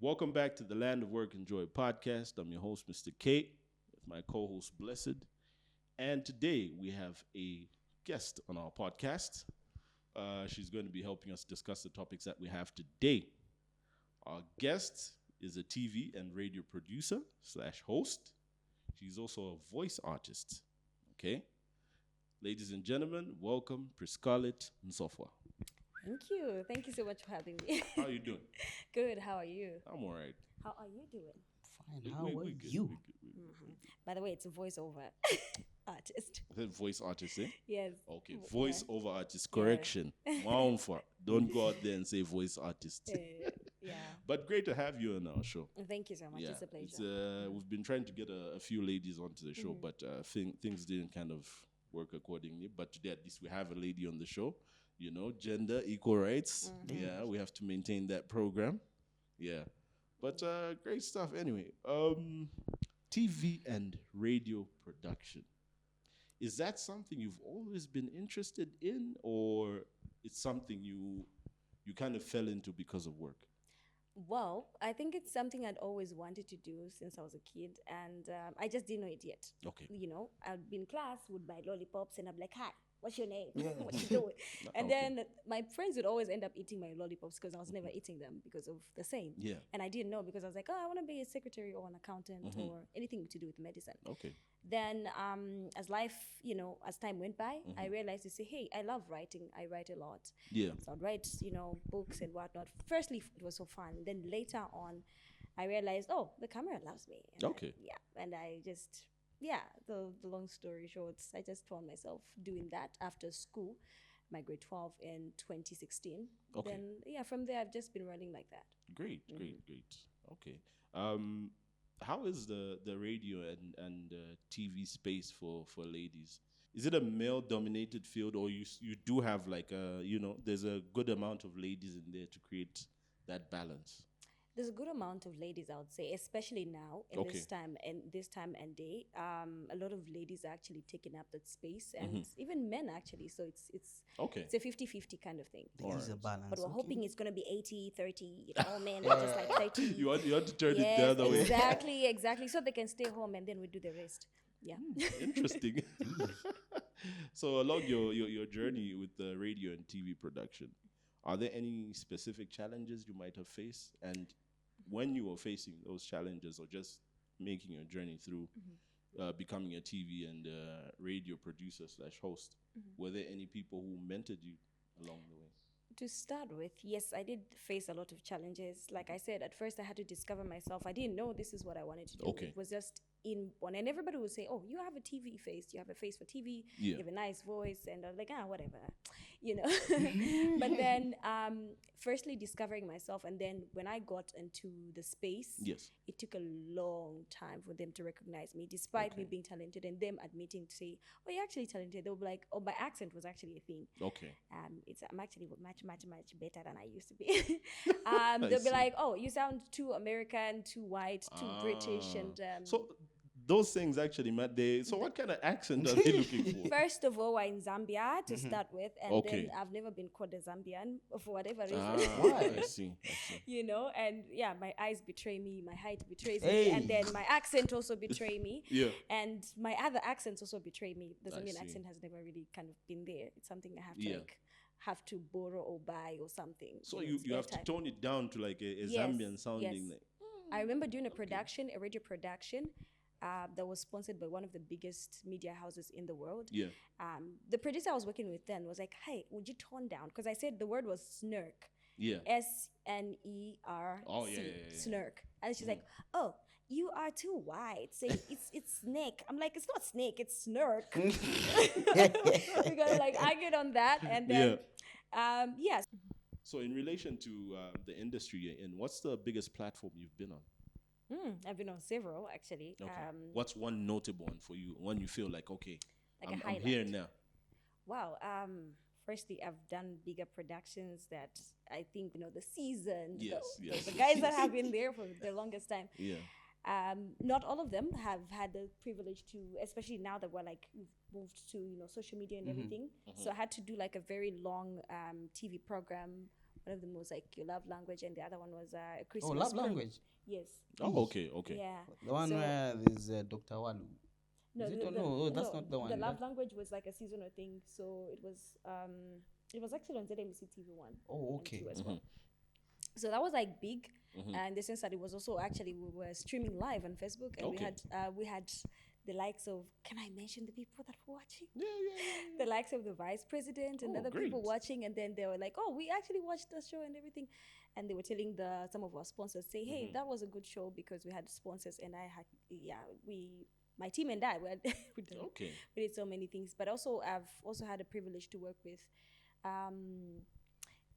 Welcome back to the Land of Work and Joy podcast. I'm your host, Mr. K, with my co-host, Blessed. And today we have a guest on our podcast. She's going to be helping us discuss the topics that we have today. Our guest is a TV and radio producer / host. She's also a voice artist. Okay? Ladies and gentlemen, welcome Priscarlet Nsofwa. Thank you. Thank you so much for having me. How are you doing? Good. How are you? I'm all right. How are you doing? Fine. How are you? Mm-hmm. By the way, it's a voiceover artist. Voice artist, eh? Yes. Okay, voice-over artist. Correction. Maumfa. Don't go out there and say voice artist. Yeah. But great to have you on our show. Thank you so much. Yeah, It's a pleasure. we've been trying to get a few ladies onto the show, but things didn't kind of work accordingly. But today, at least, we have a lady on the show. You know, gender, equal rights. Yeah, we have to maintain that program. Yeah. But great stuff. Anyway, TV and radio production. Is that something you've always been interested in, or it's something you kind of fell into because of work? Well, I think it's something I'd always wanted to do since I was a kid, and I just didn't know it yet. Okay. You know, I'd be in class with my lollipops, and I'm like, "Hi, what's your name? What you doing?" And then my friends would always end up eating my lollipops because I was never eating them because of the same. Yeah. And I didn't know because I was like, "Oh, I want to be a secretary or an accountant or anything to do with medicine." Okay. Then as life, as time went by, I realized to say, hey, I love writing. I write a lot. Yeah. So I'd write, books and whatnot. Firstly, it was so fun. Then later on, I realized, oh, the camera loves me. And Okay. And I just, the long story short, I just found myself doing that after school, my grade 12 in 2016. Okay. Then, from there, I've just been running like that. Great. Okay. How is the radio and TV space for ladies? Is it a male dominated field, or you do have like there's a good amount of ladies in there to create that balance? There's a good amount of ladies, I would say, especially now in this time and day. A lot of ladies are actually taking up that space, and even men actually. So it's it's a 50-50 kind of thing. There's a balance. But we're hoping it's going to be 80-30. All men are just like 30. You want to turn it the other way. Exactly. So they can stay home, and then we do the rest. Yeah. Interesting. So along your journey with the radio and TV production, are there any specific challenges you might have faced? And when you were facing those challenges, or just making your journey through becoming a TV and radio producer / host, were there any people who mentored you along the way? To start with, yes, I did face a lot of challenges. Like I said, at first I had to discover myself. I didn't know this is what I wanted to do. Okay. It was just inborn. And everybody would say, oh, you have a TV face. You have a face for TV. You have a nice voice. And I was like, whatever, But then, firstly, discovering myself. And then when I got into the space, it took a long time for them to recognize me, despite me being talented and them admitting to say, oh, you're actually talented. They'll be like, oh, my accent was actually a thing. Okay. I'm actually much better than I used to be. They'll be like, oh, you sound too American, too white, too British. And so those things actually matter. So what kind of accent are they looking for? First of all, we're in Zambia to start with, and then I've never been called a Zambian for whatever reason. Why? I see. And my eyes betray me, my height betrays me, and then my accent also betray me. Yeah. And my other accents also betray me. The Zambian accent has never really kind of been there. It's something I have to have to borrow or buy or something. So you have to tone it down to like a Zambian sounding. Yes. I remember doing a radio production that was sponsored by one of the biggest media houses in the world. Yeah. The producer I was working with then was like, hey, would you tone down? Because I said the word was snark. Yeah. SNERC. Oh, yeah. Snark. And she's like, oh, you are too white. Say it's snake. I'm like, it's not snake, it's snark. We're gonna like argue on that, and then yes. So in relation to the industry you're in, what's the biggest platform you've been on? I've been on several actually. Okay. What's one notable one for you? One you feel like, okay, like I'm here now. Wow. Firstly, I've done bigger productions that I think the season. The guys that have been there for the longest time. Yeah. Not all of them have had the privilege to, especially now that we've moved to social media and everything. So I had to do like a very long TV program one of them was like your love language, and the other one was Christmas. Oh, love Pro- language. Yes. Oh, okay. Yeah. The one So- where there's Dr. Walu. No, Is it the, or the- no? Oh, that's not the one. The love That- language was like a seasonal thing, so it was actually on ZMC TV1. Oh, and okay. 2 as well. So that was like big, and in the sense that it was also actually we were streaming live on Facebook, and Okay. we had the likes of, can I mention the people that were watching? Yeah. The likes of the vice president and Oh, other people great. watching, and then they were like, "Oh, we actually watched the show and everything," and they were telling some of our sponsors, say, "Hey, that was a good show because we had sponsors, and my team and I we did, Okay. we did so many things." But also, I've also had a privilege to work with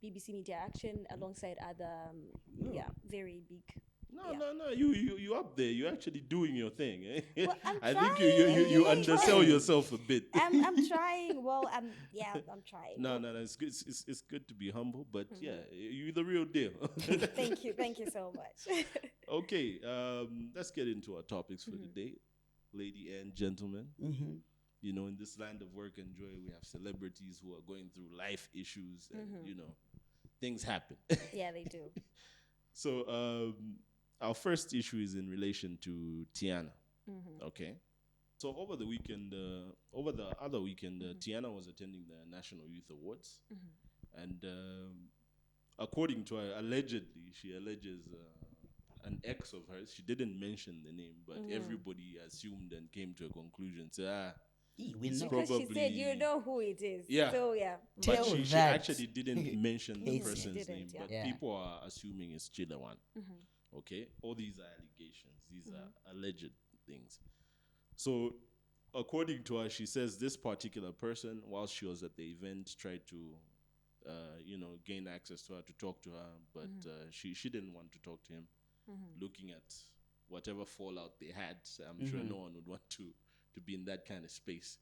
BBC Media Action alongside other very big. No. You up there. You're actually doing your thing. Eh? Well, I'm I think trying. you I'm undersell trying. yourself a bit. I'm trying. Well, I'm trying. No. It's good. It's good to be humble, but yeah, you're the real deal. Thank you so much. Okay, let's get into our topics for today, lady and gentlemen. You know, in this land of work and joy, we have celebrities who are going through life issues, and you know, things happen. Yeah, they do. So, our first issue is in relation to Tianna. Okay. So over the other weekend, Tianna was attending the National Youth Awards, and according to her, she alleges an ex of hers. She didn't mention the name, but everybody assumed and came to a conclusion. So, it's Because she said probably- you know who it is. Yeah. So yeah. but Tell she that actually didn't mention the Yes, she person's didn't, name, yeah. but Yeah. people are assuming it's Chile One. Okay, all these are allegations; these are alleged things. So, according to her, she says this particular person, while she was at the event, tried to, gain access to her to talk to her, but she didn't want to talk to him. Looking at whatever fallout they had, I'm sure no one would want to be in that kind of space.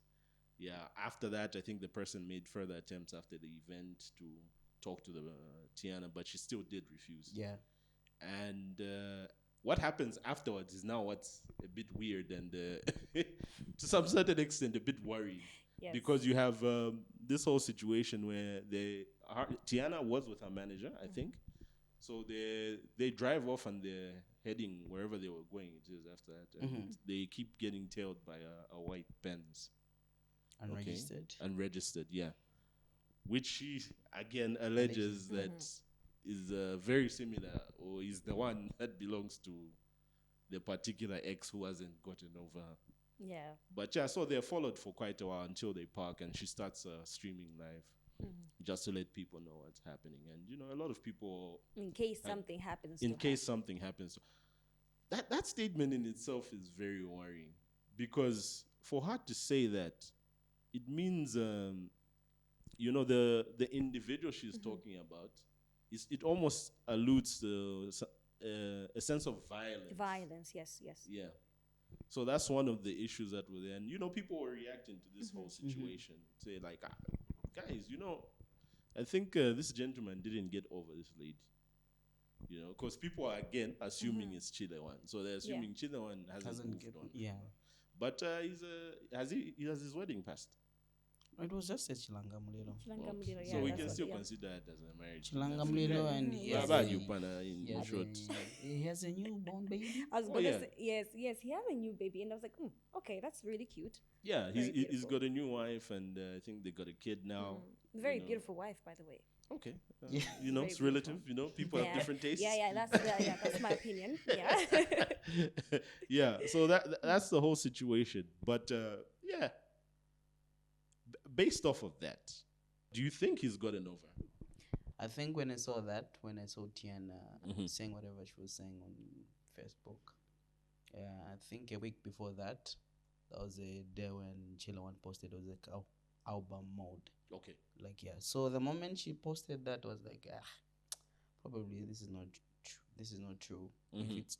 Yeah. After that, I think the person made further attempts after the event to talk to the Tianna, but she still did refuse. Yeah. And what happens afterwards is now what's a bit weird and to some certain extent a bit worrying. Yes. Because you have this whole situation where Tianna was with her manager, I think. So they drive off and they're heading wherever they were going. It is after that, and they keep getting tailed by a white Benz. Unregistered. Okay? Unregistered, yeah. Which she again alleges that is very similar, or is the one that belongs to the particular ex who hasn't gotten over her. Yeah. But yeah, so they're followed for quite a while until they park, and she starts streaming live just to let people know what's happening. And you know, a lot of people, In case something happens. in to case something happens, that statement in itself is very worrying, because for her to say that, it means the individual she's talking about, it almost alludes to a sense of violence. Violence. Yes. Yeah. So that's one of the issues that were there. And, you know, people were reacting to this whole situation. Say, like, guys, you know, I think this gentleman didn't get over this lady. You know, because people are, again, assuming it's Chile One. So they're assuming Chile One hasn't moved on. Yeah. But he has his wedding passed. It was just a Chilanga Mulilo. Chilanga Okay. Mulilo, So we that's can what- still yeah. consider it as a marriage. Chilanga Mulilo, and Mhm. he Yeah, has Baba a- Yupana in he has short. he has a newborn baby. I was Oh, gonna yeah. say yes. He has a new baby, and I was like, okay, that's really cute. Yeah, Very he's beautiful. got a new wife, and I think they got a kid now. Very you know. beautiful wife, by the way. Okay. Yeah. You know, Very it's relative. You know, people have different tastes. Yeah, that's my opinion. Yeah. Yeah, so that's the whole situation. But yeah, based off of that, do you think he's gotten over? I think when I saw Tianna saying whatever she was saying on Facebook, I think a week before that was a day when Chile One posted, it was like album mode. Okay. Like, yeah. So the moment she posted that, was like, probably this is not true. If it's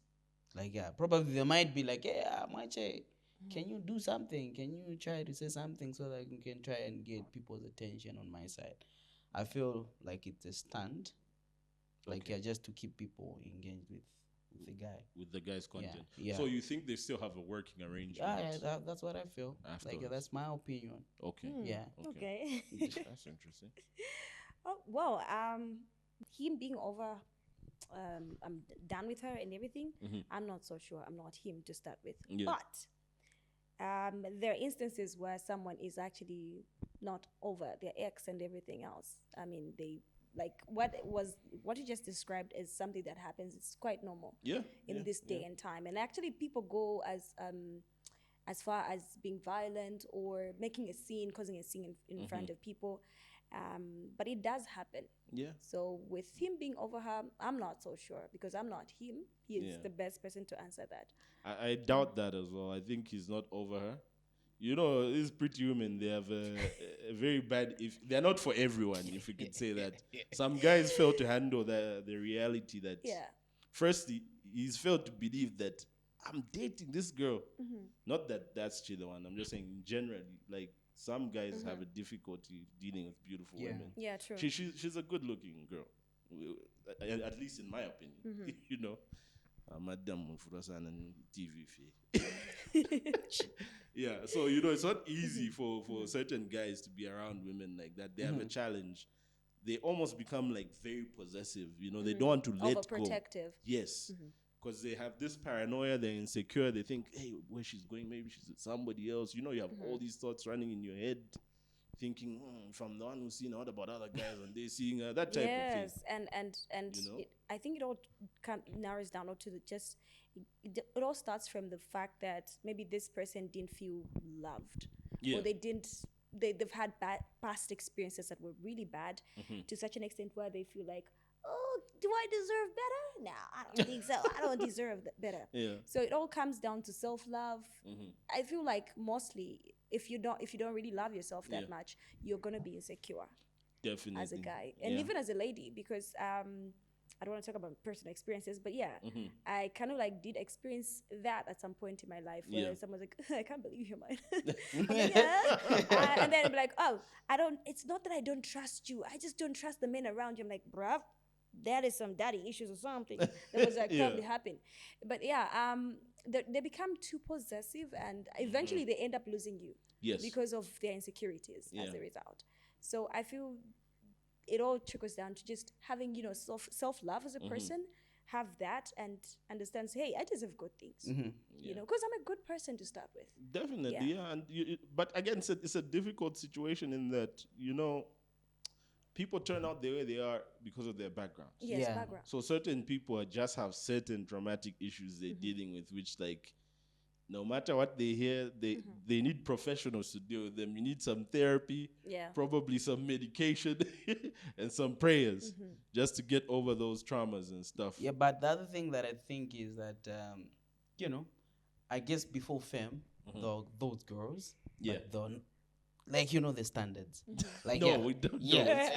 like, yeah, probably they might be like, yeah, Mache, can you do something? Can you try to say something so that you can try and get people's attention on my side? I feel like it's a stunt, like, Okay. yeah, just to keep people engaged with the guy. With the guy's content. yeah. So you think they still have a working arrangement? Yeah, that's what I feel. Like, Afterwards. that's my opinion. Okay. Yeah. Okay. That's interesting. Oh well, him being over, I'm done with her and everything. I'm not so sure. I'm not him to start with. Yeah. But there are instances where someone is actually not over their ex and everything else. I mean, they like what you just described is something that happens. It's quite normal in this day and time. And actually, people go as far as being violent or making a scene, causing a scene in front of people. But it does happen. Yeah. So with him being over her, I'm not so sure because I'm not him. He's the best person to answer that. I doubt that as well. I think he's not over her. You know, these pretty women, they have a very bad. If they're not for everyone, if you could say that. Some guys fail to handle the reality that. Firstly, he's failed to believe that I'm dating this girl. Not that that's Chile One. I'm just saying generally, like some guys have a difficulty dealing with beautiful women. Yeah, true. She's a good-looking girl, at least in my opinion. You know, Madam Furasan and TV fee. Yeah, so you know it's not easy for certain guys to be around women like that. They have a challenge. They almost become like very possessive. You know, they don't want to let go. Overprotective. Yes. Because they have this paranoia, they're insecure, they think, hey, where she's going, maybe she's with somebody else. You know, you have all these thoughts running in your head, thinking, from the one who's seen what about other guys and they're seeing that type of thing. Yes, and you know? I think it all narrows down to the just, it all starts from the fact that maybe this person didn't feel loved. Or they've had past experiences that were really bad to such an extent where they feel like, oh, do I deserve better? No, I don't think so. I don't deserve better. Yeah. So it all comes down to self-love. I feel like mostly if you don't really love yourself that much, you're gonna be insecure. Definitely. As a guy. And even as a lady, because I don't want to talk about personal experiences, but I kind of like did experience that at some point in my life where someone's like, I can't believe you're mine. Like, and then I'm like, oh, it's not that I don't trust you. I just don't trust the men around you. I'm like, bruv, that is some daddy issues or something that was like probably happening. But they become too possessive and eventually they end up losing you because of their insecurities as a result. So I feel it all trickles down to just having, you know, self-love as a person, have that and understands, hey, I deserve good things, you know, because I'm a good person to start with. Definitely, And but again, it's a difficult situation in that, you know, people turn out the way they are because of their background. Yes, background. So certain people just have certain traumatic issues they're dealing with, which like, no matter what they hear, they need professionals to deal with them. You need some therapy, probably some medication, and some prayers just to get over those traumas and stuff. Yeah, but the other thing that I think is that, you know, I guess before fame, those girls, like, you know the standards. Like, no, we don't. Yeah.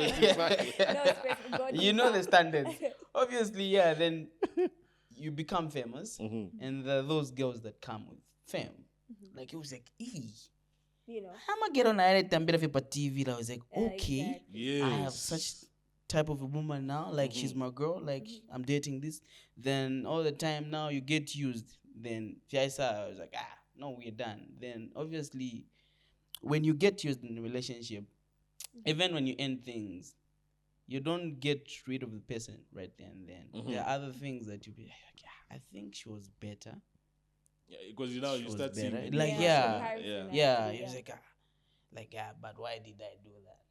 You know the standards. Obviously, then you become famous, and those girls that come with fame, like it was like, you know, I'm gonna get on a TV. I was like, okay, exactly. I have such type of a woman now. Like she's my girl. Like I'm dating this. Then all the time now you get used. Then I was like, no, we're done. Then obviously, when you get used in a relationship, even when you end things, you don't get rid of the person right there and then. There are other things that you be like, I think she was better. Yeah, because you know you start seeing like it was like, but why did I do that?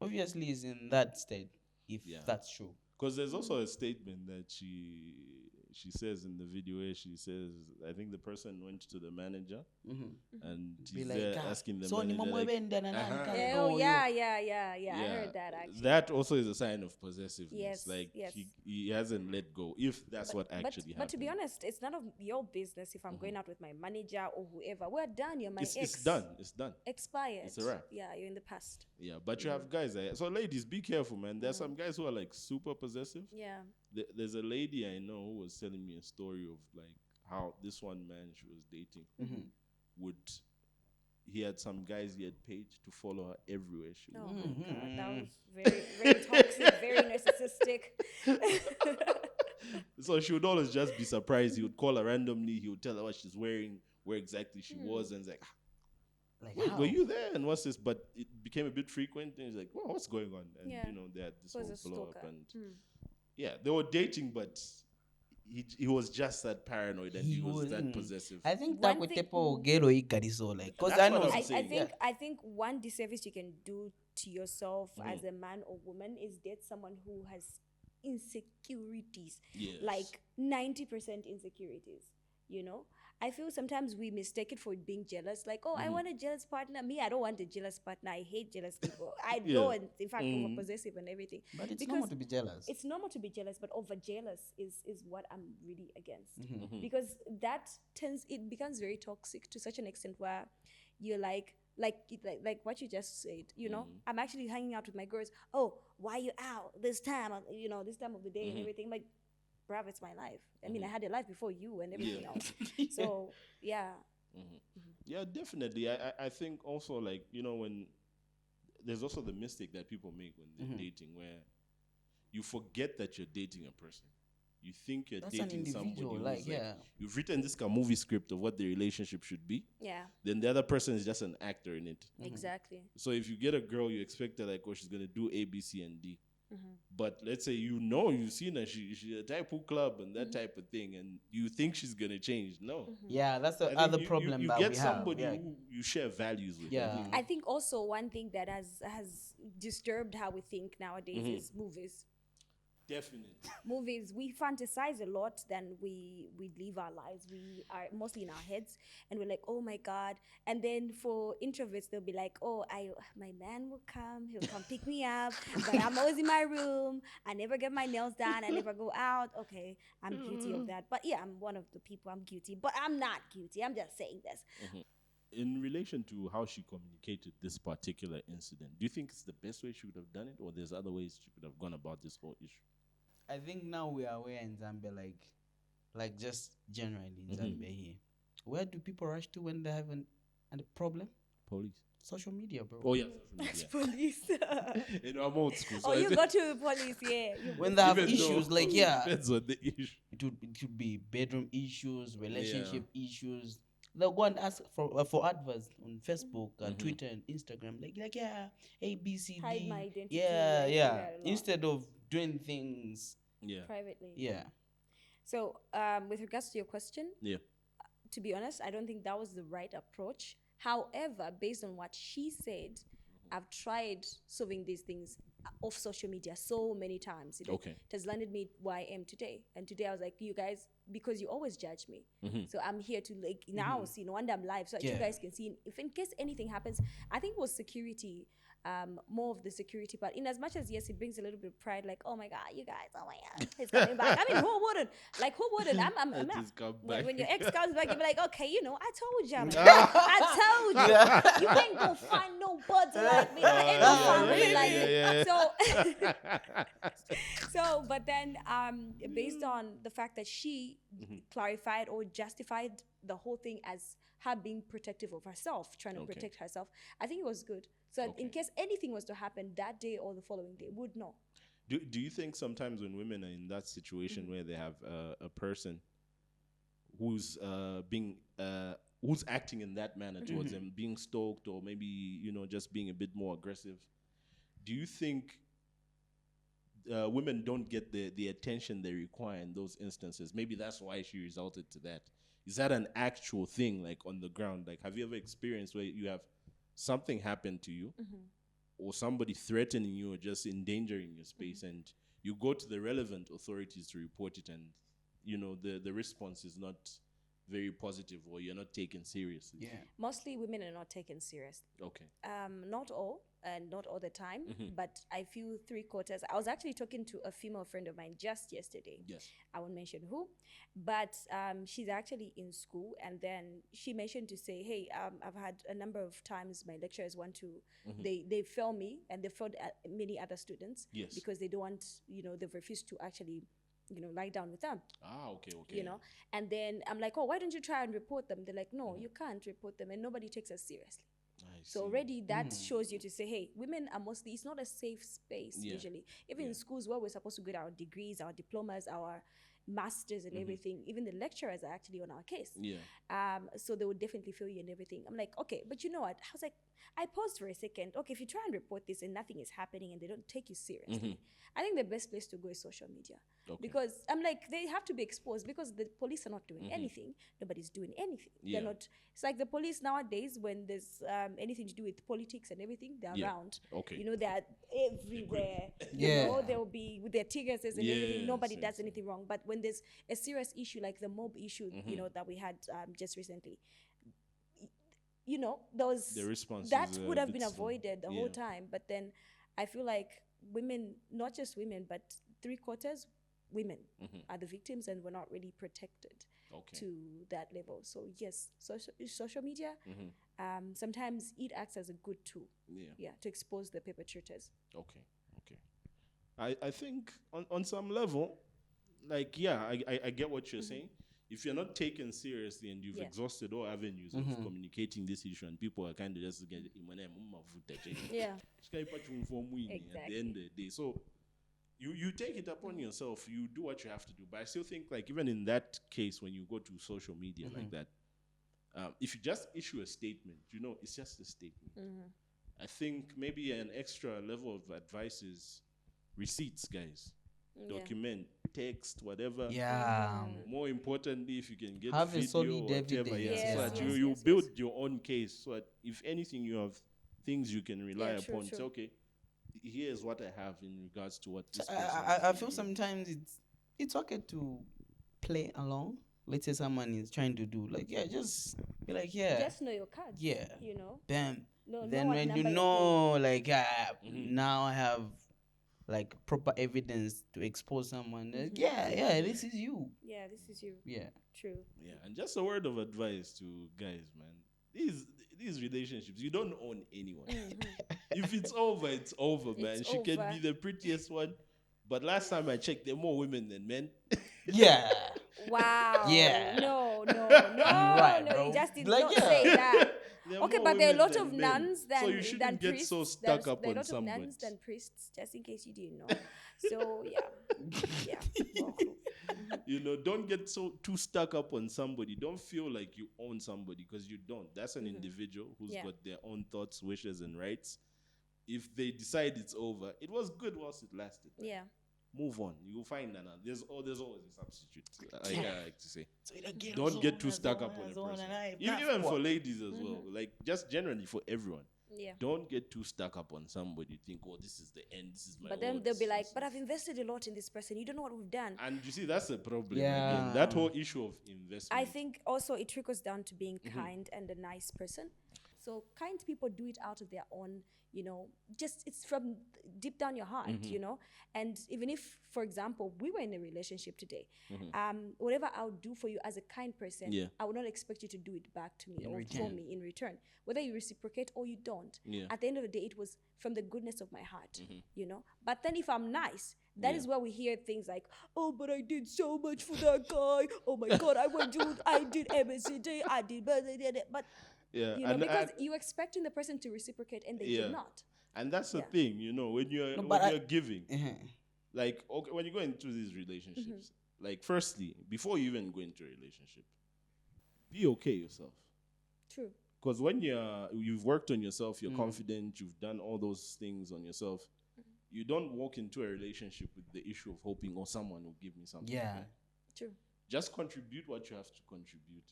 Obviously, it's in that state if that's true. Because there's also a statement that she says in the video where she says, I think the person went to the manager and he's like, there asking the manager. I heard that actually. That also is a sign of possessiveness. He hasn't let go, if that's what actually happened. But to be honest, it's none of your business if I'm going out with my manager or whoever. We're done. You're my ex. It's done. It's done. Expired. It's a wrap. Yeah, you're in the past. Yeah, but you have guys. So ladies, be careful, man. There's some guys who are like super possessive. Yeah. There's a lady I know who was telling me a story of like how this one man she was dating he had some guys he had paid to follow her everywhere she went. Oh my God, that was very, very toxic, very narcissistic. So she would always just be surprised. He would call her randomly. He would tell her what she's wearing, where exactly she was, and it's like, Like, wait, how? were you there? And what's this? But it became a bit frequent. And he's like, well, what's going on? And, Yeah. they had this Was whole a blow up. stalker. And yeah, they were dating, but he was just that paranoid and he was that possessive. I think One that with thing- Tepo Gero Ikariso, like, because That's I what know. I'm I saying. think I think one disservice you can do to yourself as a man or woman is date someone who has insecurities. Yes. Like 90% insecurities, I feel sometimes we mistake it for being jealous. Like, oh, I want a jealous partner. Me, I don't want a jealous partner. I hate jealous people. I don't. In fact, over possessive and everything. But it's Because normal to be jealous. it's normal to be jealous, but over jealous is what I'm really against. Because it becomes very toxic to such an extent where you're like what you just said, I'm actually hanging out with my girls. Oh, why you out this time? This time of the day and everything. Like, bruv, it's my life. I mean, I had a life before you and everything else. So, yeah. Yeah, definitely. I think also, like, when there's also the mistake that people make when they're dating, where you forget that you're dating a person. You think you're That's an dating somebody individual, who's like, like, you've written this kind of movie script of what the relationship should be. Yeah, Then the other person is just an actor in it. exactly. So if you get a girl, you expect her, like, oh, she's gonna do A, B, C, and D. But let's say you've seen her, she's a type of club and that type of thing, and you think she's gonna change. No. Yeah, that's the I think other you problem you that get we somebody have. Yeah. who you share values with. Yeah. I think also one thing that has disturbed how we think nowadays is movies. Definitely. Movies, we fantasize a lot than we live our lives. We are mostly in our heads and we're like, oh my God. And then for introverts, they'll be like, oh, my man will come, he'll come pick me up, but I'm always in my room, I never get my nails done, I never go out. Okay, I'm guilty of that. But yeah, I'm one of the people, I'm guilty, but I'm not guilty, I'm just saying this. In relation to how she communicated this particular incident, do you think it's the best way she could have done it, or there's other ways she could have gone about this whole issue? I think now we are aware in Zambia, like just generally in Zambia here. Where do people rush to when they have a problem? Police. Social media, bro. Oh, yeah. Police. I'm old school. So Oh, you go to police, yeah. When they have Even issues, though- like, yeah, Depends on the issue. it could be bedroom issues, relationship issues. They'll go and ask for adverts on Facebook, Twitter, and Instagram. Like yeah, A, B, C, D. Hide my identity. Yeah, like, yeah. a lot. Instead of doing things, Privately. yeah. So, with regards to your question, to be honest, I don't think that was the right approach. However, based on what she said, I've tried solving these things off social media so many times. It has landed me where I am today. And today I was like, you guys, because you always judge me. So I'm here to now see, no wonder I'm live so that you guys can see. If in case anything happens, I think it was security. More of the security part. In as much as, yes, it brings a little bit of pride, like, oh my God, you guys, oh my God, he's coming back. I mean, who wouldn't? Like, who wouldn't? I'm when your ex comes back, you'll be like, okay, I told you. I told you. You ain't gonna find nobody like me. I ain't gonna find like So, but then, based on the fact that she clarified or justified the whole thing as her being protective of herself, trying to protect herself, I think it was good. So in case anything was to happen that day or the following day, would know. Do you think sometimes when women are in that situation where they have a person who's who's acting in that manner towards them, being stalked or maybe just being a bit more aggressive, do you think women don't get the attention they require in those instances? Maybe that's why she resulted to that. Is that an actual thing, like on the ground? Like, have you ever experienced where you have something happen to you or somebody threatening you or just endangering your space and you go to the relevant authorities to report it and, the response is not very positive or you're not taken seriously? Yeah. Mostly women are not taken seriously. Okay. Not all, and not all the time, but I feel 3/4. I was actually talking to a female friend of mine just yesterday. Yes. I won't mention who, but she's actually in school, and then she mentioned to say, hey, I've had a number of times my lecturers want to, they fail me, and they failed many other students because they don't want, they've refused to actually lie down with them. Okay. And then I'm like, oh, why don't you try and report them? They're like, no, you can't report them, and nobody takes us seriously. So already that shows you to say, hey, women are mostly, it's not a safe space usually. Even in schools where we're supposed to get our degrees, our diplomas, our masters and everything. Even the lecturers are actually on our case. Yeah. So they would definitely feel you and everything. I'm like, okay, but you know what? I was like, I paused for a second. Okay, if you try and report this and nothing is happening and they don't take you seriously, I think the best place to go is social media. Okay. Because I'm like, they have to be exposed because the police are not doing anything. Nobody's doing anything. Yeah. They're not. It's like the police nowadays, when there's anything to do with politics and everything, they're around. Okay. You know, they're everywhere. Yeah. You know, they'll be with their tear gases and everything. Nobody Yes, does yes. anything wrong. But when there's a serious issue like the mob issue, you know, that we had just recently, you know, those The response that is, would have bit been slow. avoided the whole time. But then I feel like women, not just women, but 3/4 women are the victims, and we're not really protected Okay. to that level. So yes, social media sometimes it acts as a good tool, Yeah. to expose the perpetrators. Okay. I think on some level, like, I get what you're saying. If you're not taken seriously and you've exhausted all avenues of communicating this issue, and people are kind of just getting Yeah. at the end of the day. So you take it upon yourself, you do what you have to do. But I still think, like, even in that case, when you go to social media like that, if you just issue a statement, you know, it's just a statement. I think maybe an extra level of advice is receipts, guys. Document, text, whatever. Yeah. More importantly, if you can get Have a video solid or whatever, evidence. so that Yes, you yes, build yes. your own case. So that if anything, you have things you can rely Yeah, true, upon. true. Say, okay, here's what I have in regards to what this So person I has feel to do. sometimes it's okay to play along. Let's say someone is trying to do just be like, Just know your cards. Yeah. You know. Bam. Know Then what when you number you're know, like, now I have like proper evidence to expose someone. This is you. playing. Yeah, this is you. Yeah. True. Yeah, and just a word of advice to guys, man. These relationships, you don't own anyone. If it's over, it's over, man. It's She can over. be the prettiest one, but last time I checked, there are more women than men. Yeah. Wow. Yeah. No, right, no. bro. You just did Like, not yeah. say that. There are Okay, more but there are a women lot than of men. nuns than so you shouldn't than get priests. so stuck There up are a on lot of somebody. nuns than priests, just in case you didn't know. So yeah. Well, cool. You know, don't get too stuck up on somebody. Don't feel like you own somebody, because you don't. That's an individual who's Yeah. got their own thoughts, wishes, and rights. If they decide it's over, it was good whilst it lasted. Yeah. Move on. You'll find another. There's always a substitute. Like I like to say. So it again, Don't so get on too and stuck so up on on a and so on, person. and I- Even what? for ladies as well. Like, just generally for everyone. Yeah. Don't get too stuck up on somebody. Think, oh, this is the end. This is my. But then all, they'll be this like, is- but I've invested a lot in this person. You don't know what we've done. And you see, that's the problem. Yeah. Again. That whole issue of investment. I think also it trickles down to being kind and a nice person. So kind people do it out of their own, you know, just it's from deep down your heart, you know. And even if, for example, we were in a relationship today, whatever I would do for you as a kind person, Yeah. I would not expect you to do it back to me or for return. me in return. Whether you reciprocate or you don't, Yeah. at the end of the day, it was from the goodness of my heart, you know. But then if I'm nice, that is where we hear things like, oh, but I did so much for that guy. Oh my God, I did MSCD, I did, but yeah. you know, and because you're expecting the person to reciprocate and they did not. And that's the Yeah. thing, you know, when you're but you're giving, Uh-huh. like, okay, when you go into these relationships, like, firstly, before you even go into a relationship, be okay yourself. True. Because when you've worked on yourself, you're confident, you've done all those things on yourself, you don't walk into a relationship with the issue of hoping, oh, someone will give me something. Yeah. back. True. Just contribute what you have to contribute.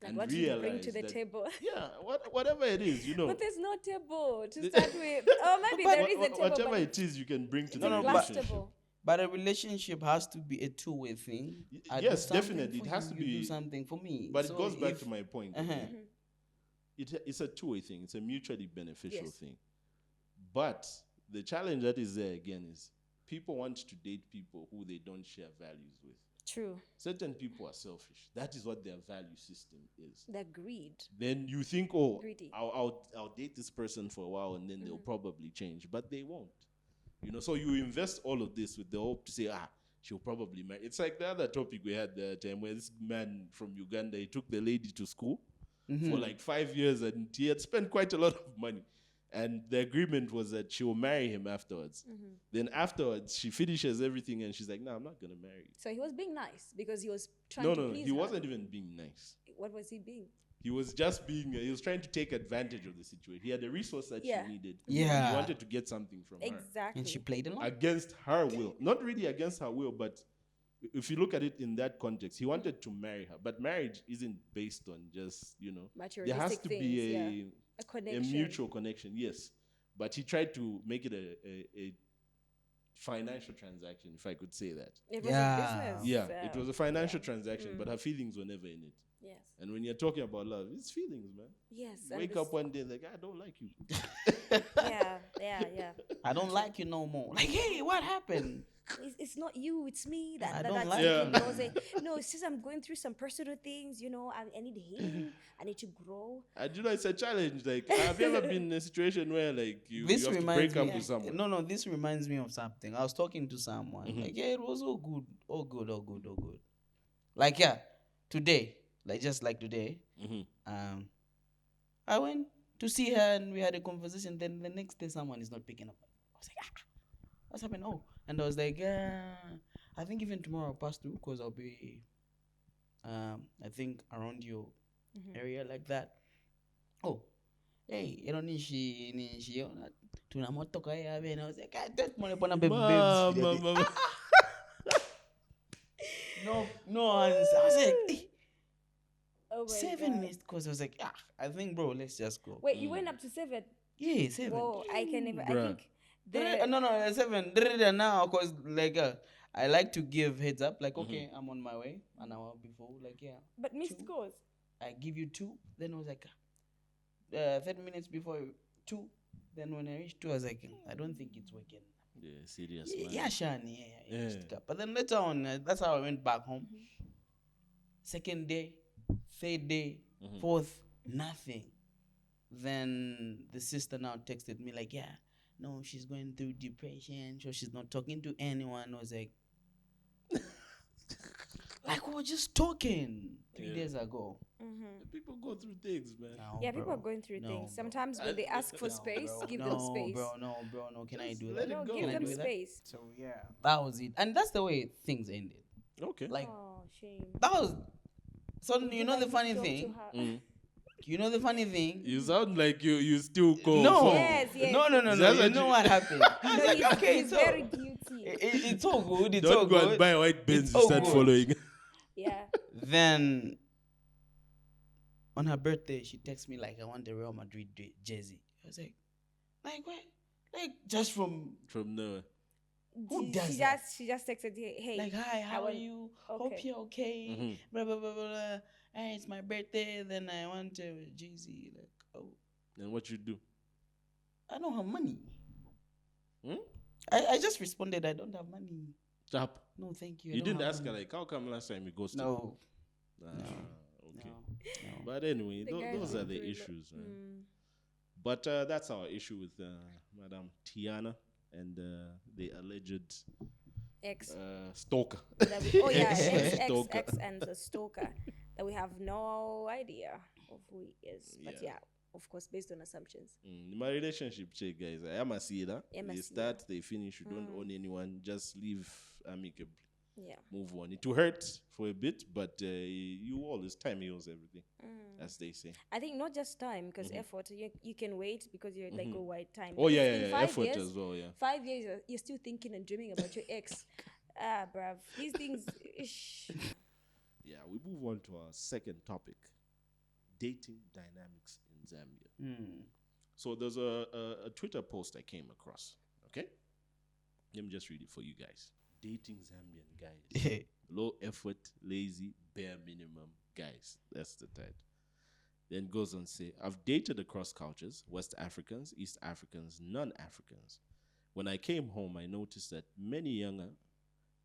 Like and what do you bring realize to the that- table? Yeah, whatever it is, you know. But there's no table to start with. Oh, maybe there is a table, Whatever but it is you can bring to it's the a no, glass relationship. table. But a relationship has to be a two-way thing. I do Yes, something definitely. for It has you, to you do be- something for me. But So it goes back if- to my point. Uh-huh. again. It's a two-way thing. It's a mutually beneficial Yes. thing. But the challenge that is there again is people want to date people who they don't share values with. True. Certain people are selfish. That is what their value system is. The greed. Then you think, oh, Greedy. I'll date this person for a while and then they'll probably change, but they won't. You know, so you invest all of this with the hope to say, she'll probably marry. It's like the other topic we had the time where this man from Uganda, he took the lady to school for like 5 years and he had spent quite a lot of money. And the agreement was that she will marry him afterwards. Then afterwards, she finishes everything and she's like, no, I'm not going to marry you. So he was being nice because he was trying to please he her. wasn't even being nice. What was he being? He was just he was trying to take advantage of the situation. He had a resource that she needed. Yeah. He wanted to get something from her. Exactly. And she played along. Against her will. Not really against her will, but if you look at it in that context, he wanted to marry her. But marriage isn't based on just, there has to be a connection. A mutual connection, yes. But he tried to make it a financial transaction, if I could say that. It was a business. Yeah, it was a financial transaction, but her feelings were never in it. Yes. And when you're talking about love, it's feelings, man. Yes. Wake up one day like, I don't like you. Yeah. I don't like you no more. Like, hey, what happened? It's not you, it's me. I That's don't like it. No, it's just I'm going through some personal things, I need healing. I need to grow. And it's a challenge. Like, have you ever been in a situation where like you have to break up with someone? No, this reminds me of something. I was talking to someone. Like, yeah, it was all good. Like, yeah, today, like just like today, I went to see her and we had a conversation. Then the next day, someone is not picking up. I was like, what's happened? Oh, and I was like, I think even tomorrow I'll pass through because I'll be, I think around your area like that. Oh, hey, tuna motoka ya and I was like, I don't want to babes. No answer. I was like, hey. Oh my 7 God. minutes because I was like, I think, bro, let's just go. Wait, you went up to 7? Yeah, 7. Whoa, I can never. Bruh. I think No, 7. Now, because like I like to give heads up. Like, okay, I'm on my way an hour before. Like, yeah. But missed 2. calls. I give you 2. Then I was like, 30 minutes before 2. Then when I reached 2, I was like, I don't think it's working. Yeah, serious, man. Yeah, Shani. Yeah. But then later on, that's how I went back home. Second day, third day, fourth, nothing. Then the sister now texted me like, yeah, no, she's going through depression, so she's not talking to anyone. I was like, like we were just talking 3 days ago. People go through things, man. No, Yeah, bro. people are going through things. Bro. Sometimes when they ask for space, give them space. No, Can I do let that? it No, go. give Can I them do that? space. So yeah, that was it, and that's the way things ended. Okay. Like Oh, shame. that was. So Would you know the like to funny talk to thing. her? You know the funny thing. You sound like you still go. No. for- Yes. No. That's You what know you- what happened? He's No, like, okay, he's so very guilty. it's all good. It's all Don't go good. and buy white Benz It's to all start good. following. Yeah. Then on her birthday, she texts me like, I want the Real Madrid jersey. I was like what? Like just from Nowhere. Who does she that? just texted, hey. like, hi, how are want- you? okay. Hope you're okay. Blah blah blah blah. Hey, it's my birthday. Then I want a jersey. Like, oh, And what you do? I don't have money. I just responded, I don't have money. Tap. No, thank you. I You don't didn't have ask her money. like, how come last time you ghosted? No. Okay. No. But anyway, The guy those went are the through a lot. issues, man. But that's our issue with Madame Tianna and the alleged Ex. stalker. Ex Stalker. and the stalker that we have no idea of who he is. But Yeah. yeah, of course, based on assumptions. My relationship check, guys. I am a seeder. I'm a They seeder. start, they finish. You don't own anyone. Just leave amicably. Yeah. Move on. It will hurt for a bit, but you always time heals everything, as they say. I think not just time, because effort. You can wait because you're like a white time. Oh Because yeah, in yeah, 5 effort years, as well. Yeah. 5 years, you're still thinking and dreaming about your ex. Bruv. These things. Ish. Yeah, we move on to our second topic: dating dynamics in Zambia. So there's a Twitter post I came across. Okay, let me just read it for you guys. Dating Zambian guys, low effort, lazy, bare minimum guys. That's the title. Then goes on to say, I've dated across cultures: West Africans, East Africans, non-Africans. When I came home, I noticed that many younger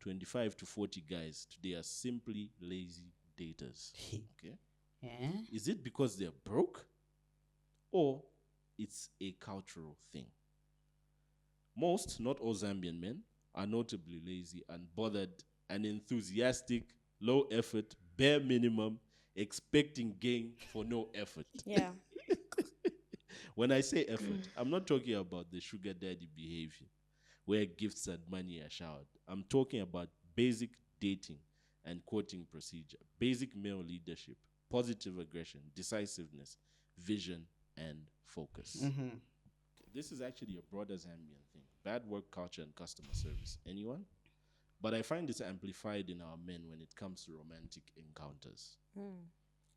25 to 40 guys today are simply lazy daters. Okay. Yeah. Is it because they're broke, or it's a cultural thing? Most, not all Zambian men, are notably lazy, unbothered, and enthusiastic, low effort, bare minimum, expecting gain for no effort. Yeah. When I say effort, I'm not talking about the sugar daddy behavior where gifts and money are showered. I'm talking about basic dating and courting procedure, basic male leadership, positive aggression, decisiveness, vision, and focus. This is actually a broader Zambian thing. Bad work culture and customer service. Anyone? But I find it's amplified in our men when it comes to romantic encounters.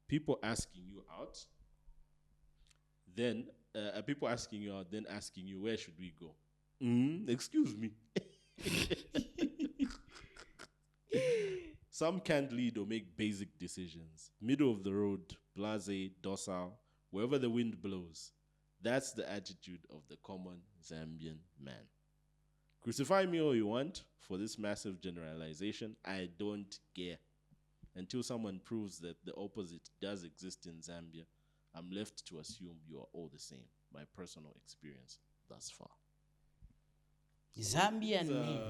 People asking you out, then people asking you out, then asking you, where should we go? Excuse me. Some can't lead or make basic decisions. Middle of the road, blasé, docile, wherever the wind blows. That's the attitude of the common Zambian man. Crucify me all you want for this massive generalization. I don't care. Until someone proves that the opposite does exist in Zambia, I'm left to assume you are all the same. My personal experience thus far. Zambian men.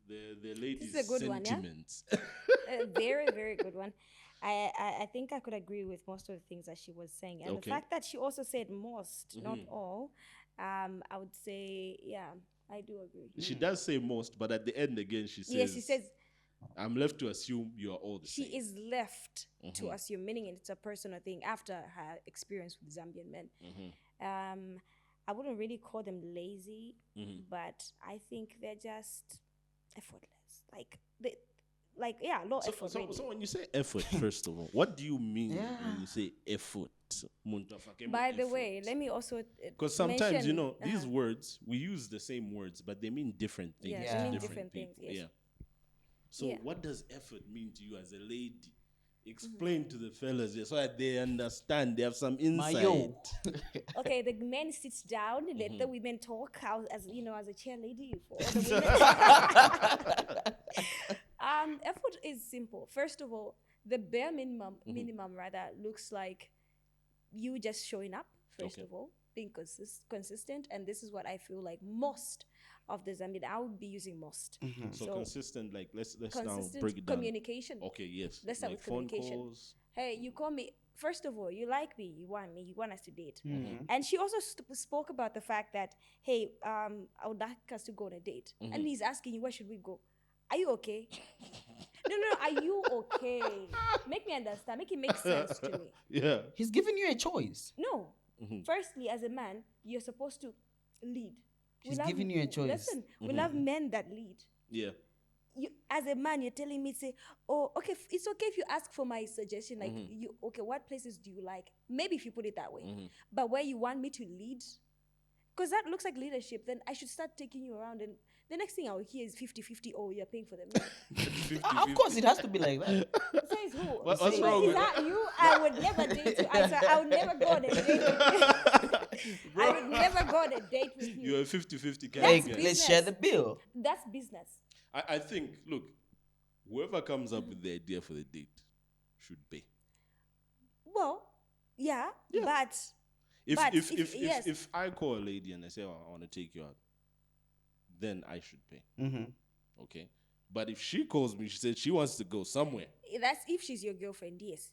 The lady's This is a good one, yeah? sentiments. A very, very good one. I think I could agree with most of the things that she was saying. And the fact that she also said most, not all, I would say, yeah, I do agree. She does say most, but at the end again, she says, Yes, she says, I'm left to assume you are all the same. she is left to assume, meaning it's a personal thing after her experience with Zambian men. I wouldn't really call them lazy, but I think they're just effortless. Low effort. So when you say effort, first of all, what do you mean when you say effort? By the way, let me also because sometimes these words, we use the same words, but they mean different things Yeah, to they mean different different people. things, yes. So what does effort mean to you as a lady? Explain to the fellas here so that they understand. They have some insight. Mayo. Okay, the men sits down, let the women talk as a cheerleader for all the women. Effort is simple. First of all, the bare minimum rather looks like you just showing up. First of all, being consistent, and this is what I feel like most of the Zambian. I would be using most. So consistent, like let's now Consistent break it down. Communication. Okay, yes. Let's start like with communication. Calls. Hey, you call me. First of all, you like me, you want us to date. And she also spoke about the fact that, hey, I would like us to go on a date. And he's asking you, where should we go? Are you okay? No, are you okay? Make me understand. Make it make sense to me. Yeah. He's giving you a choice. No. Firstly, as a man, you're supposed to lead. He's giving you a choice. Listen, we love men that lead. Yeah. You, as a man, you're telling me, say, oh, okay, it's okay if you ask for my suggestion. Like, what places do you like? Maybe if you put it that way. But where you want me to lead, because that looks like leadership, then I should start taking you around. And the next thing I will hear is 50-50, oh, you're paying for them. 50, Of course, it has to be like that. Says who? What's wrong Is with that you? I would never date you. I would never go on a date with you. I would never go on a date with you. You're a 50-50 That's kind of guy. business. Let's share the bill. That's business. I think, look, whoever comes up with the idea for the date should pay. Well, yeah. But If I call a lady and I say, oh, I want to take you out, then I should pay. Okay? But if she calls me, she says she wants to go somewhere. That's if she's your girlfriend, yes.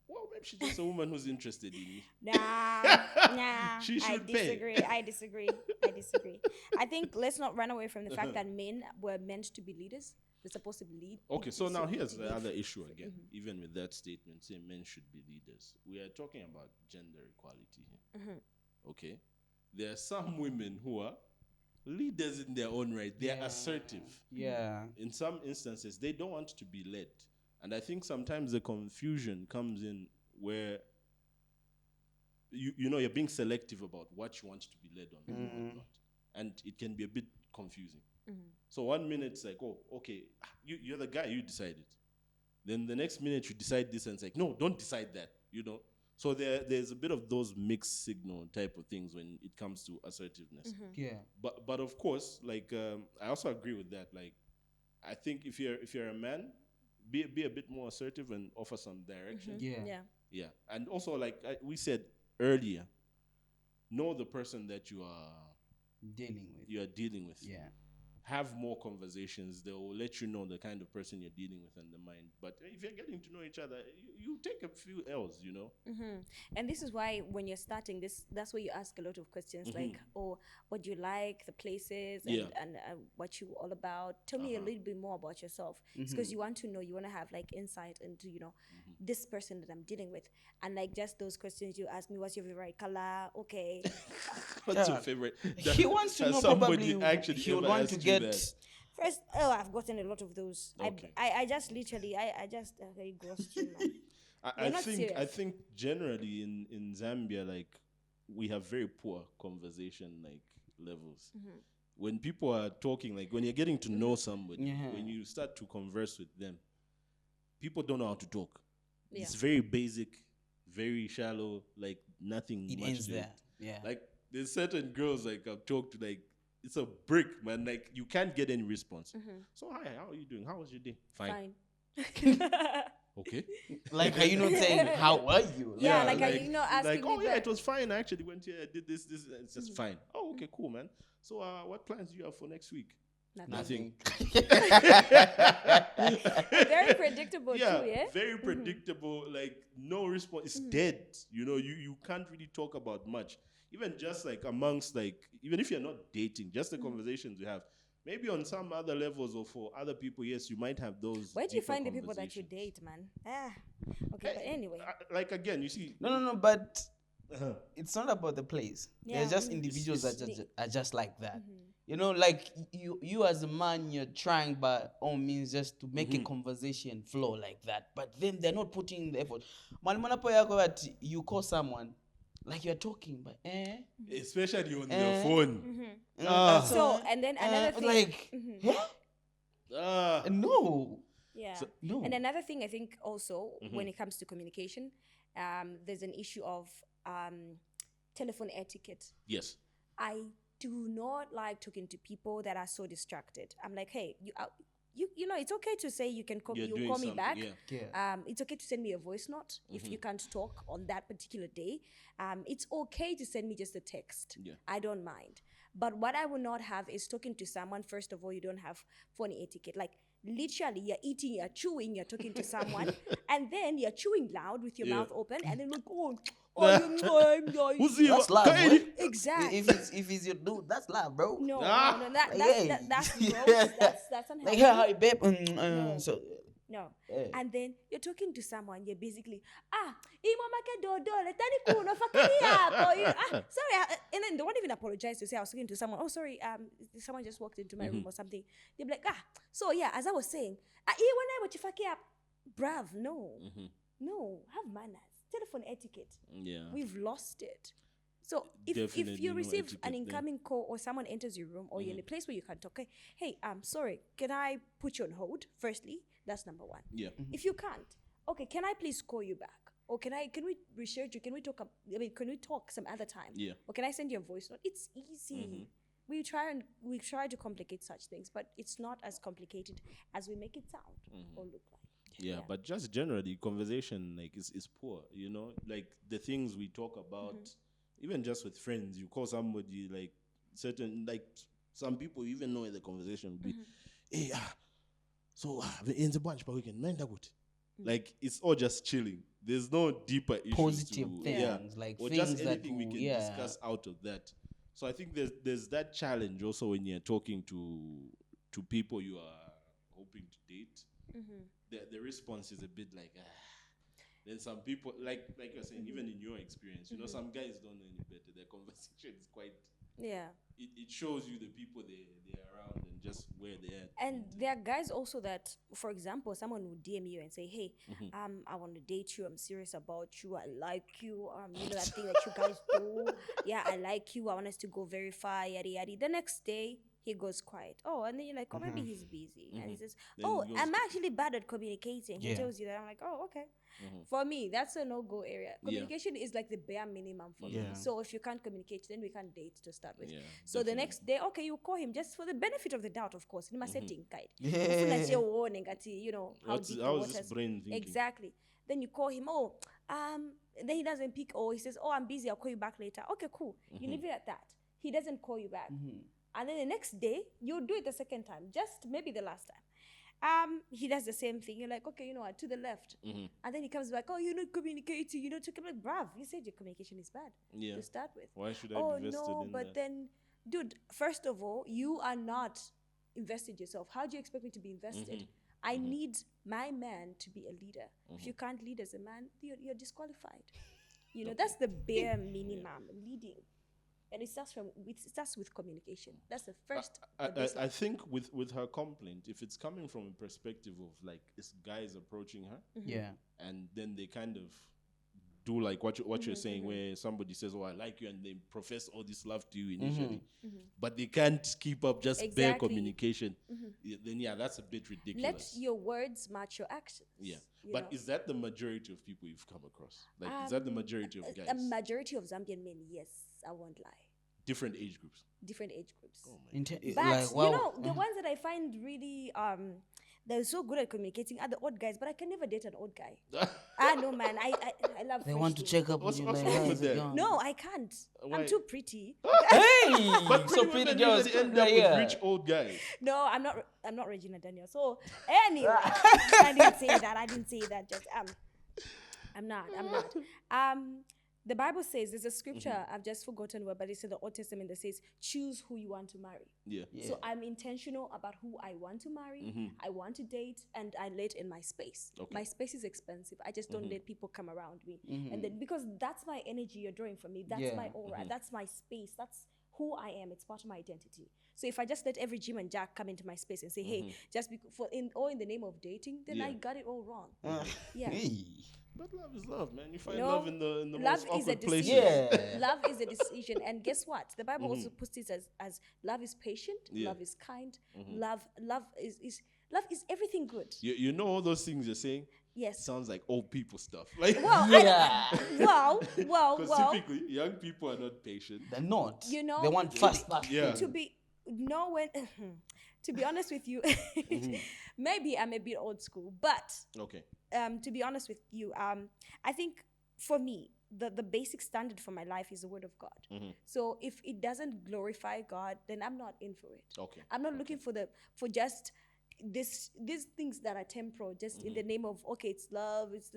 Well, maybe she's just a woman who's interested in me. Nah. She should I disagree. I think let's not run away from the fact that men were meant to be leaders. They're supposed to lead. Okay, so now here's the other issue again. Even with that statement, saying men should be leaders. We are talking about gender equality here. Okay? There are some women who are leaders in their own right. They are assertive. Yeah. In some instances, they don't want to be led. And I think sometimes the confusion comes in where you're being selective about what you want to be led on and what not. And it can be a bit confusing. So 1 minute it's like, oh, okay, you're the guy, you decide it. Then the next minute you decide this and it's like, no, don't decide that, So there's a bit of those mixed signal type of things when it comes to assertiveness. Yeah. But of course, like I also agree with that. Like I think if you're a man, be a bit more assertive and offer some direction. Yeah. And also, like we said earlier, know the person that you are Dealing with. dealing with. Yeah. have more conversations. They'll let you know the kind of person you're dealing with and the mind. But if you're getting to know each other, you take a few L's, you know. And this is why when you're starting this, that's where you ask a lot of questions like, oh, what do you like, the places, and what you all about. Tell me a little bit more about yourself. It's because you want to know, you want to have like insight into, you know, this person that I'm dealing with. And like just those questions you ask me, what's your favorite color? Okay. What's your favorite? He wants to know, probably he would want to get... First, I've gotten a lot of those. Okay. I just literally, I just ghost you, man. I think generally in Zambia, like, we have very poor conversation like levels. When people are talking, like when you're getting to know somebody, when you start to converse with them, people don't know how to talk. It's very basic, very shallow, like nothing It much ends to there. it. Yeah. Like there's certain girls like I've talked to, like it's a brick, man. Like you can't get any response. So hi, how are you doing? How was your day? Fine. Okay. Like, are you not saying how are you? Like are you not asking like, me oh yeah, back? it was fine. I actually went here, I did this. It's just fine. Oh, okay, cool, man. So what plans do you have for next week? Nothing. Very predictable too, yeah? Very predictable. Like no response. It's dead. You know, you can't really talk about much. Even just like amongst, like, even if you're not dating, just the conversations you have. Maybe on some other levels or for other people, yes, you might have those. Where do you find the people that you date, man? Okay, but anyway. Like again, you see. No, but it's not about the place. Yeah. There's just individuals that are just like that. You know, like you as a man, you're trying by all means just to make a conversation flow like that. But then they're not putting in the effort. You call someone, like you're talking, but especially on your phone. So, and then another thing. Like, no. Yeah. So, no. And another thing I think also when it comes to communication, there's an issue of telephone etiquette. Yes. I do not like talking to people that are so distracted. I'm like, hey, you know, it's okay to say you can call, you call me back. Yeah. It's okay to send me a voice note if you can't talk on that particular day. It's okay to send me just a text. Yeah. I don't mind. But what I will not have is talking to someone. First of all, you don't have phone etiquette. Like literally, you're eating, you're chewing, you're talking to someone, and then you're chewing loud with your mouth open, and then like, That's loud, bro. Exactly. If it's your dude, that's loud, bro. No, that's gross. That's unhealthy. Like, hi, babe. So No. Yeah. And then you're talking to someone, you're basically, sorry. And then they won't even apologize to say I was talking to someone. Oh, sorry, someone just walked into my room or something. They'll be like, so yeah, as I was saying, bruv, no. No, have manners. Telephone etiquette. Yeah. We've lost it. So if Definitely you no receive etiquette an there. incoming call or someone enters your room or you're in a place where you can talk, hey, sorry, can I put you on hold? Firstly, that's number one. Yeah. If you can't, okay, can I please call you back? Or can we reschedule? Can we talk? Can we talk some other time? Yeah. Or can I send you a voice note? It's easy. We try to complicate such things, but it's not as complicated as we make it sound or look like. Yeah, but just generally, conversation like is poor. You know, like the things we talk about, even just with friends. You call somebody like certain, like some people even know the conversation will be, hey, so in the bunch, but we can mind that good. Like it's all just chilling. There's no deeper issues. Positive things, like or things just that anything we can discuss out of that. So I think there's that challenge also when you're talking to people you are hoping to date. The response is a bit like, Then some people, like you're saying, even in your experience, you know, some guys don't know any better. Their conversation is quite, it shows you the people they're around and just where they're at. And there are guys also that, for example, someone would DM you and say, hey, I want to date you. I'm serious about you. I like you. You know, that thing that you guys do. Yeah, I like you. I want us to go very far, yada, yada. The next day, he goes quiet. Oh, and then you're like, oh, maybe he's busy. And he says, Then oh, he goes I'm actually bad at communicating. He Yeah. tells you that. I'm like, oh, okay. For me, that's a no-go area. Communication is like the bare minimum for me. Yeah. So if you can't communicate, then we can't date to start with. Yeah, So the definitely. next day, okay, you call him just for the benefit of the doubt, of course. In my setting, guide. Yeah. You know, how deep the How is this waters. brain thinking? Exactly. Then you call him, then he doesn't pick, or he says, oh, I'm busy, I'll call you back later. Okay, cool. You leave it at that. He doesn't call you back. And then the next day, you do it the second time, just maybe the last time. He does the same thing. You're like, okay, you know what, to the left. And then he comes back, oh, you're not communicating, you know, to come like, bruv, you said your communication is bad to start with. Why should I be invested in but that? then, dude, first of all, you are not invested yourself. How do you expect me to be invested? I need my man to be a leader. If you can't lead as a man, you're disqualified. You know, that's the bare minimum, leading. And it starts with communication. That's the first. I think with her complaint, if it's coming from a perspective of like this guy's approaching her, and then they kind of do like what you're saying, where somebody says, "Oh, I like you," and they profess all this love to you initially, but they can't keep up just bare communication. Then that's a bit ridiculous. Let your words match your actions. Yeah, but is that the majority of people you've come across? Like, is that the majority of guys? A majority of Zambian men, yes, I won't lie. Different age groups. Different age groups. Oh my God. But you know, the ones that I find really they're so good at communicating are the odd guys, but I can never date an odd guy. No, man, I love. They want to check up with you. What's Like, wrong with that? No, I can't. Why? I'm too pretty. Hey, But so pretty pretty women girls usually end up with rich old guys. No, I'm not Regina Daniel. So anyway, I didn't say that. Just I'm not. The Bible says, there's a scripture, I've just forgotten where, but it's in the Old Testament that says, choose who you want to marry. Yeah. So I'm intentional about who I want to marry, I want to date, and I let in my space. Okay. My space is expensive. I just don't let people come around me. And then, because that's my energy you're drawing from me, that's my aura, that's my space, that's who I am. It's part of my identity. So if I just let every Jim and Jack come into my space and say, hey, just in the name of dating, then I got it all wrong. But love is love, man. You find No, love in the love most is a awkward places. decision. Love is a decision. And guess what? The Bible also puts it as love is patient, love is kind, love is everything good. You know all those things you're saying? Yes. Sounds like old people stuff. Like, Well, because typically young people are not patient. They're not. You know, they want fast. Yeah. To be honest with you, maybe I'm a bit old school, but Okay. to be honest with you, I think for me, the basic standard for my life is the word of God. So if it doesn't glorify God, then I'm not in for it. Okay. I'm not looking for just these things that are temporal, just in the name of, okay, it's love, it's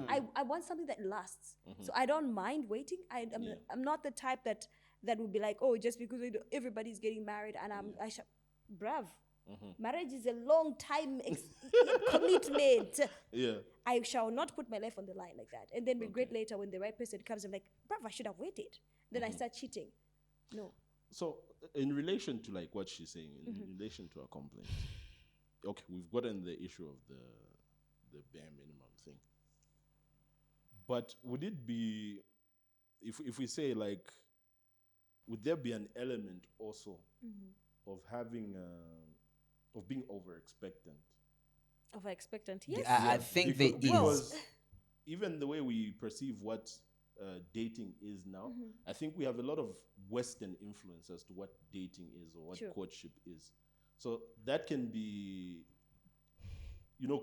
I want something that lasts. So I don't mind waiting. I'm not the type that would be like, oh, just because everybody's getting married and bruv. Marriage is a long time commitment. Yeah. I shall not put my life on the line like that, and then regret later when the right person comes. I'm like, bruv, I should have waited. Then I start cheating. No. So in relation to like what she's saying, in relation to her complaint, okay, we've gotten the issue of the bare minimum thing. But would it be, if we say like, would there be an element also of having of being over expectant? Over expectant, yes. I think there is. Because even the way we perceive what dating is now, I think we have a lot of Western influence as to what dating is or what courtship is. So that can be,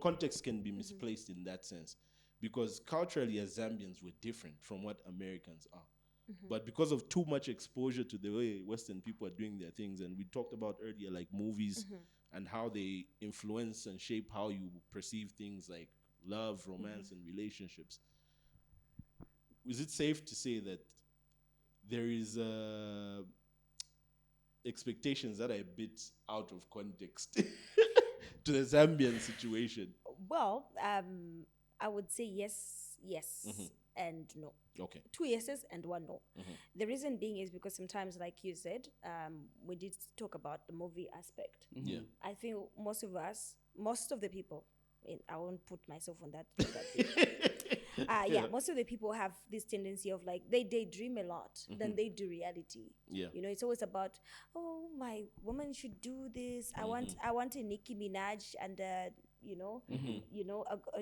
context can be misplaced in that sense. Because culturally, as Zambians, we're different from what Americans are. But because of too much exposure to the way Western people are doing their things, and we talked about earlier, like movies and how they influence and shape how you perceive things like love, romance, and relationships. Is it safe to say that there is expectations that are a bit out of context to the Zambian situation? Well, I would say yes, and no. Okay. 2 yeses and 1 no. The reason being is because sometimes, like you said, we did talk about the movie aspect. Yeah. I think most of the people, I won't put myself on that. Most of the people have this tendency of like, they daydream a lot than they do reality. Yeah. It's always about, oh, my woman should do this. I want a Nicki Minaj and a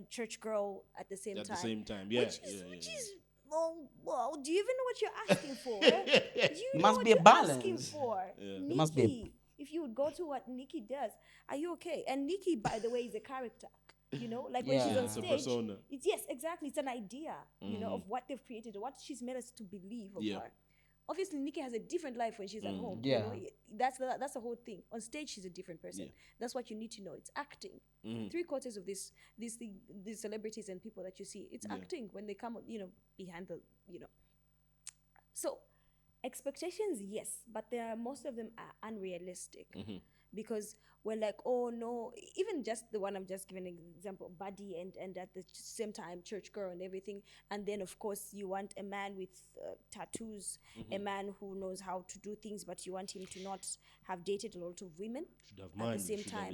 church girl at the same time. At the same time, yeah. Which is well, do you even know what you're asking for? Do you know must what be a you're balance. asking for? Yeah. Nikki, must be if you would go to what Nikki does, are you okay? And Nikki, by the way, is a character. Like when she's on It's a stage, persona. yes, exactly. It's an idea, of what they've created, what she's made us to believe of her. Obviously, Nikki has a different life when she's at home. Yeah. You know? That's the whole thing. On stage, she's a different person. Yeah. That's what you need to know. It's acting. 3/4 of these celebrities and people that you see, it's acting when they come, behind the, So, expectations, yes, but most of them are unrealistic. Because we're like, oh no, even just the one I'm just giving an example, Buddy and at the same time church girl and everything, and then of course you want a man with tattoos, a man who knows how to do things, but you want him to not have dated a lot of women at the same time.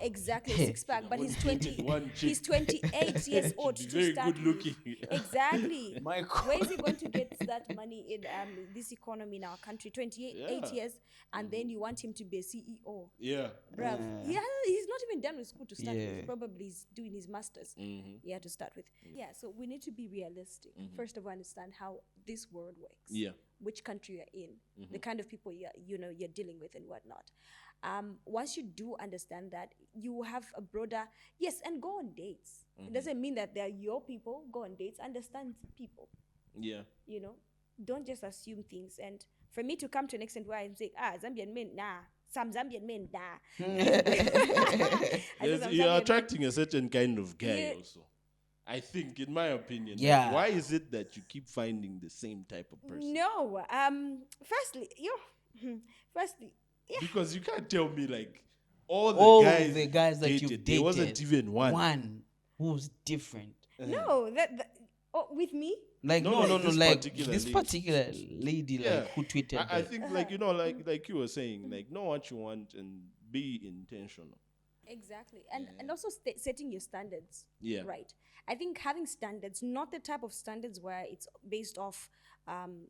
Exactly, six-pack, but he's 28 years old to very start good looking. Exactly. Michael. Where is he going to get that money in this economy in our country? 28 years, and then you want him to be a CEO. Yeah. Bruv, he's not even done with school to start Yeah. with. Probably he's doing his masters. Yeah, to start with. Yeah, so we need to be realistic. First of all, understand how this world works. Yeah. Which country you're in, the kind of people you're dealing with and whatnot. Once you do understand that, you have a broader and go on dates. It doesn't mean that they're your people. Go on dates. Understand people. Yeah. Don't just assume things. And for me to come to an extent where I'm saying, Zambian men, nah. Some Zambian men, nah. You're attracting a certain kind of guy also. I think, in my opinion. Yeah. Why is it that you keep finding the same type of person? No. Firstly, Because you can't tell me like all the guys that you've dated, there wasn't even one who's different. No, with me. Like No, like particular this lady. particular lady, like who tweeted. I that. think like you were saying, like know what you want and be intentional. Exactly. And also setting your standards. Yeah. Right. I think having standards, not the type of standards where it's based off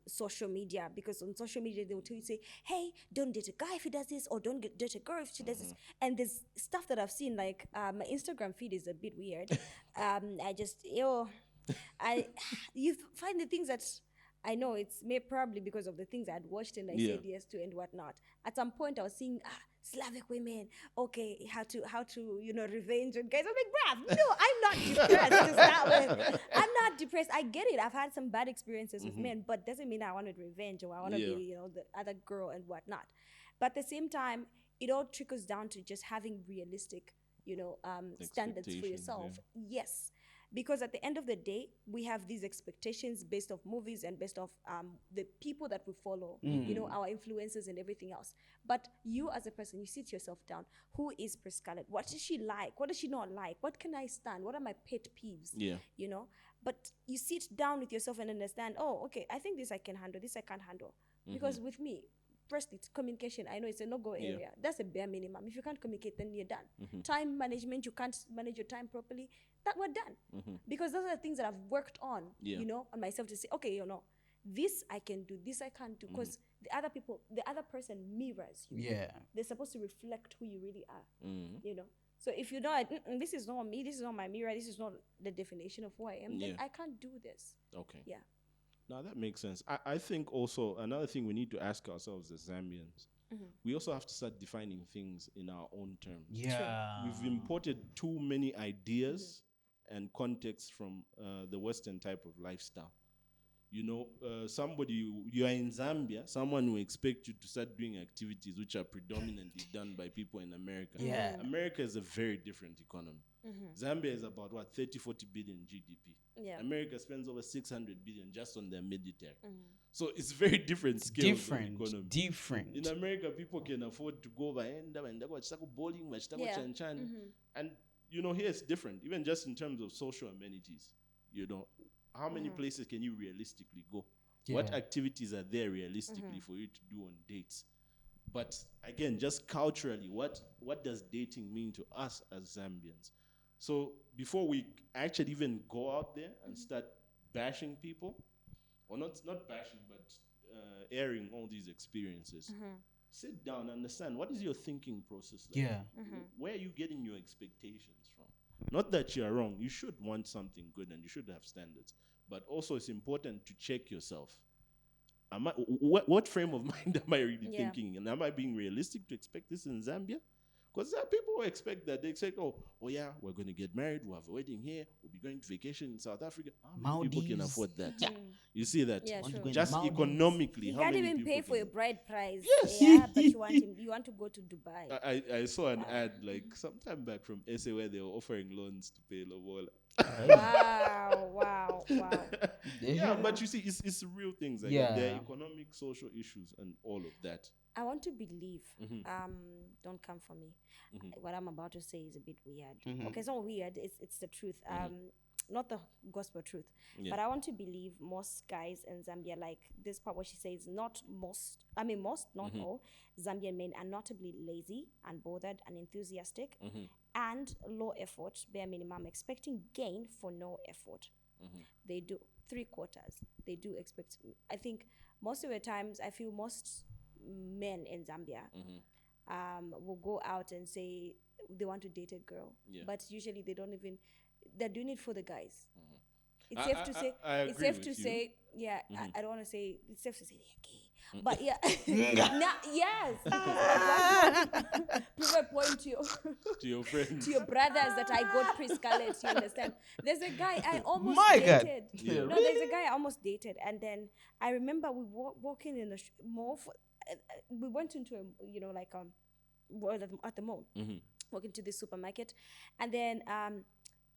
social media, because on social media they will tell you, say, hey, don't date a guy if he does this, or don't date a girl if she does this. And there's stuff that I've seen, like my Instagram feed is a bit weird. You find the things that I know it's probably because of the things I'd watched and I said yes to and whatnot. At some point I was seeing Slavic women, okay, how to revenge on guys. I'm like, bruv, no, I'm not depressed to start with. I'm not depressed. I get it. I've had some bad experiences with men, but doesn't mean I wanted revenge or I want to be, the other girl and whatnot. But at the same time, it all trickles down to just having realistic, standards for yourself. Yeah. Yes. Because at the end of the day, we have these expectations based off movies and based off the people that we follow, our influences and everything else. But you as a person, you sit yourself down. Who is Priscarlet? What does she like? What does she not like? What can I stand? What are my pet peeves? Yeah. But you sit down with yourself and understand, oh, okay, I think this I can handle, this I can't handle. Because with me, first, it's communication. I know it's a no-go area. That's a bare minimum. If you can't communicate, then you're done. Time management, you can't manage your time properly, that we're done. Because those are the things that I've worked on, on myself to say, okay, this I can do, this I can't do. Because the other person mirrors you. Yeah. They're supposed to reflect who you really are, So if you know, this is not me, this is not my mirror, this is not the definition of who I am, then I can't do this. Okay. Yeah. Now that makes sense. I think also another thing we need to ask ourselves as Zambians, we also have to start defining things in our own terms. Yeah. We've imported too many ideas and contexts from the Western type of lifestyle. You are in Zambia, someone will expect you to start doing activities which are predominantly done by people in America. Yeah. America is a very different economy. Zambia is about 30-40 billion GDP. Yeah. America spends over 600 billion just on their military. So it's very different scales of economy. Different. In America, people can afford to go bowling, and here it's different. Even just in terms of social amenities, how many places can you realistically go? Yeah. What activities are there realistically for you to do on dates? But again, just culturally, what does dating mean to us as Zambians? So before we actually even go out there and start bashing people, or not bashing, but airing all these experiences, sit down, understand what is your thinking process like? Yeah. Where are you getting your expectations from? Not that you're wrong. You should want something good and you should have standards. But also it's important to check yourself. What frame of mind am I really thinking? And am I being realistic to expect this in Zambia? Because people expect that. They expect, oh yeah, we're going to get married. We'll have a wedding here. We'll be going to vacation in South Africa. How many people can Maldives. afford that? Yeah. You see that? Yeah, true. Just Maldives. economically, You how can't many even people pay for can your bride price. Yes. Yeah, but you want to go to Dubai. I saw an ad like sometime back from SA where they were offering loans to pay Lobola. Wow. Yeah, but you see, it's real things. Like Yeah. there are economic, social issues, and all of that. I want to believe. Don't come for me. What I'm about to say is a bit weird. Okay, it's not weird. It's the truth. Not the gospel truth. Yeah. But I want to believe most guys in Zambia, like this part where she says, not all Zambian men are notably lazy, unbothered, and enthusiastic, and low effort, bare minimum, expecting gain for no effort. They do 3/4. They do expect. I think most of the times, I feel most men in Zambia will go out and say they want to date a girl, but usually they don't even. They're doing it for the guys. It's safe to say. It's safe to say. Yeah, I don't want to say. It's safe to say they're gay, but yeah. Yes. Prove a point to your friends, to your brothers that I got Priscarlet. You understand? There's a guy I almost My God. dated. Yeah. No, there's a guy I almost dated, and then I remember we walking in the mall. We went into at the mall, walking to the supermarket, and then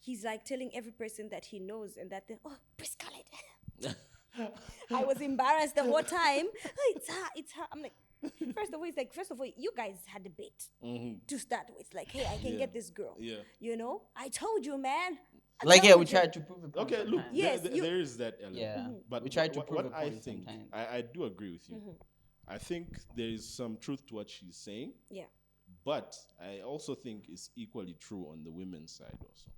he's like telling every person that he knows and that Priscarlet. I was embarrassed the whole time. Oh, it's her. I'm like, first of all, you guys had a bait to start with. Like, hey, I can get this girl. Yeah. You know, I told you, man. We tried to prove a point. Okay, look, Yes, there is that element. Yeah. But We tried to prove a what I point think, sometimes. I do agree with you. I think there is some truth to what she's saying. Yeah. But I also think it's equally true on the women's side also.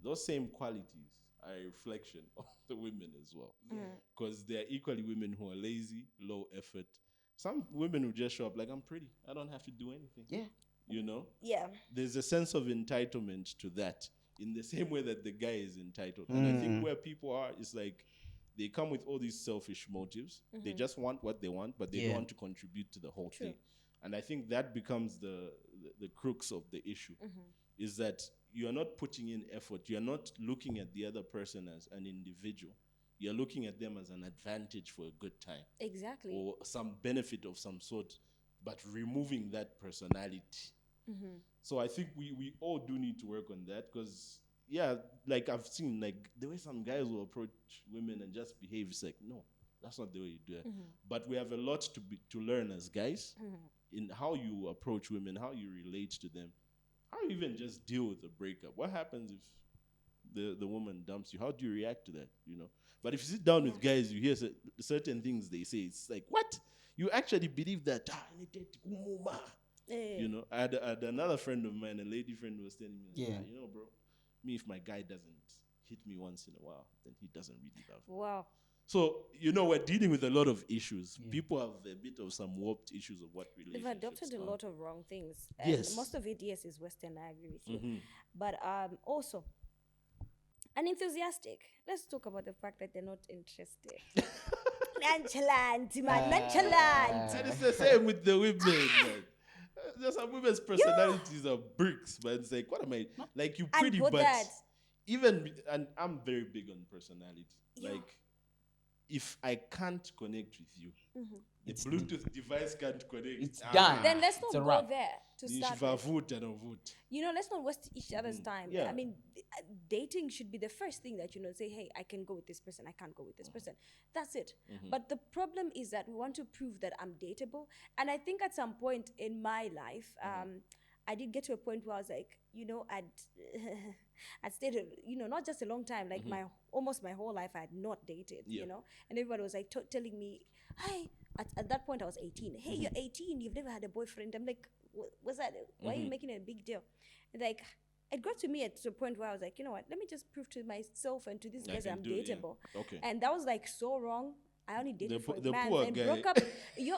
Those same qualities are a reflection of the women as well. Because there are equally women who are lazy, low effort. Some women who just show up like, I'm pretty. I don't have to do anything. Yeah. You know? Yeah. There's a sense of entitlement to that in the same way that the guy is entitled. And I think where people are is like, they come with all these selfish motives. They just want what they want, but they don't want to contribute to the whole thing. And I think that becomes the crux of the issue, is that you're not putting in effort. You're not looking at the other person as an individual. You're looking at them as an advantage for a good time. Exactly. Or some benefit of some sort, but removing that personality. So I think we all do need to work on that, because like I've seen, like the way some guys will approach women and just behave, it's like, no, that's not the way you do it. But we have a lot to learn as guys in how you approach women, how you relate to them, how you even just deal with a breakup. What happens if the woman dumps you? How do you react to that? You know. But if you sit down with guys, you hear certain things they say. It's like, what? You actually believe that? You know. I had another friend of mine, a lady friend, who was telling me, you know, bro, me, if my guy doesn't hit me once in a while, then he doesn't really love me. Wow. So, you know, we're dealing with a lot of issues. People have a bit of some warped issues of what relationships They've adopted a are. lot of wrong things. And Yes. most of it, yes, is Western. I agree with you. But also, unenthusiastic. Let's talk about the fact that they're not interested. Nonchalant, man, nonchalant. And it's the same with the women, man. There's some women's personalities are bricks, but it's like, what am I? Like, you pretty, but and I'm very big on personality. Like, if I can't connect with you, the Bluetooth device can't connect. It's done. Then let's not It's a go wrap. there to start If I with. vote, I don't vote. You know, let's not waste each other's time. Yeah. I mean, dating should be the first thing that, you know, say, hey, I can go with this person, I can't go with this person. That's it. But the problem is that we want to prove that I'm dateable. And I think at some point in my life, I did get to a point where I was like, you know, I'd stayed, you know, not just a long time, like almost my whole life I had not dated, you know. And everybody was like telling me, hi, at that point I was 18. Hey, you're 18, you've never had a boyfriend. I'm like, what's that? Why are you making it a big deal? And like, it got to me at a point where I was like, you know what, let me just prove to myself and to these guys I'm dateable. Okay. And that was like so wrong. I only dated for a the month poor and guy. broke up.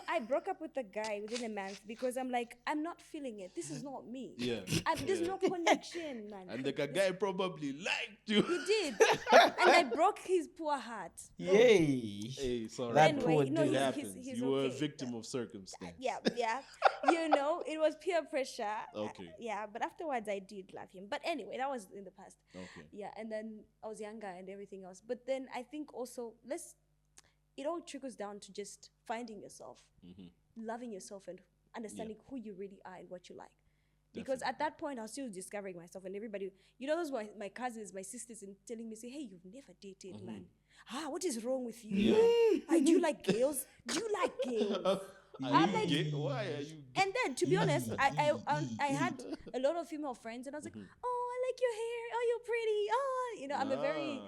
I broke up with the guy within a month because I'm like, I'm not feeling it. This is not me. Yeah. There's no connection, man. And the guy probably liked you. He did, and I broke his poor heart. Yay. Hey, sorry. That Anyway, poor no, dude. It he's- happens. he's You were a okay. victim of circumstance. Yeah. It was peer pressure. Okay. Yeah, but afterwards I did love him. But anyway, that was in the past. Okay. Yeah, and then I was younger and everything else. But then I think also it all trickles down to just finding yourself, loving yourself, and understanding who you really are and what you like. Because at that point I was still discovering myself, and everybody, those were my cousins, my sisters, and telling me, say, hey, you've never dated, man. What is wrong with you? Do you like girls? Do you like girls? I'm like, why are you gay? and then, to be honest, I had a lot of female friends, and I was like, oh, I like your hair. Oh, you're pretty. Oh, I'm a very,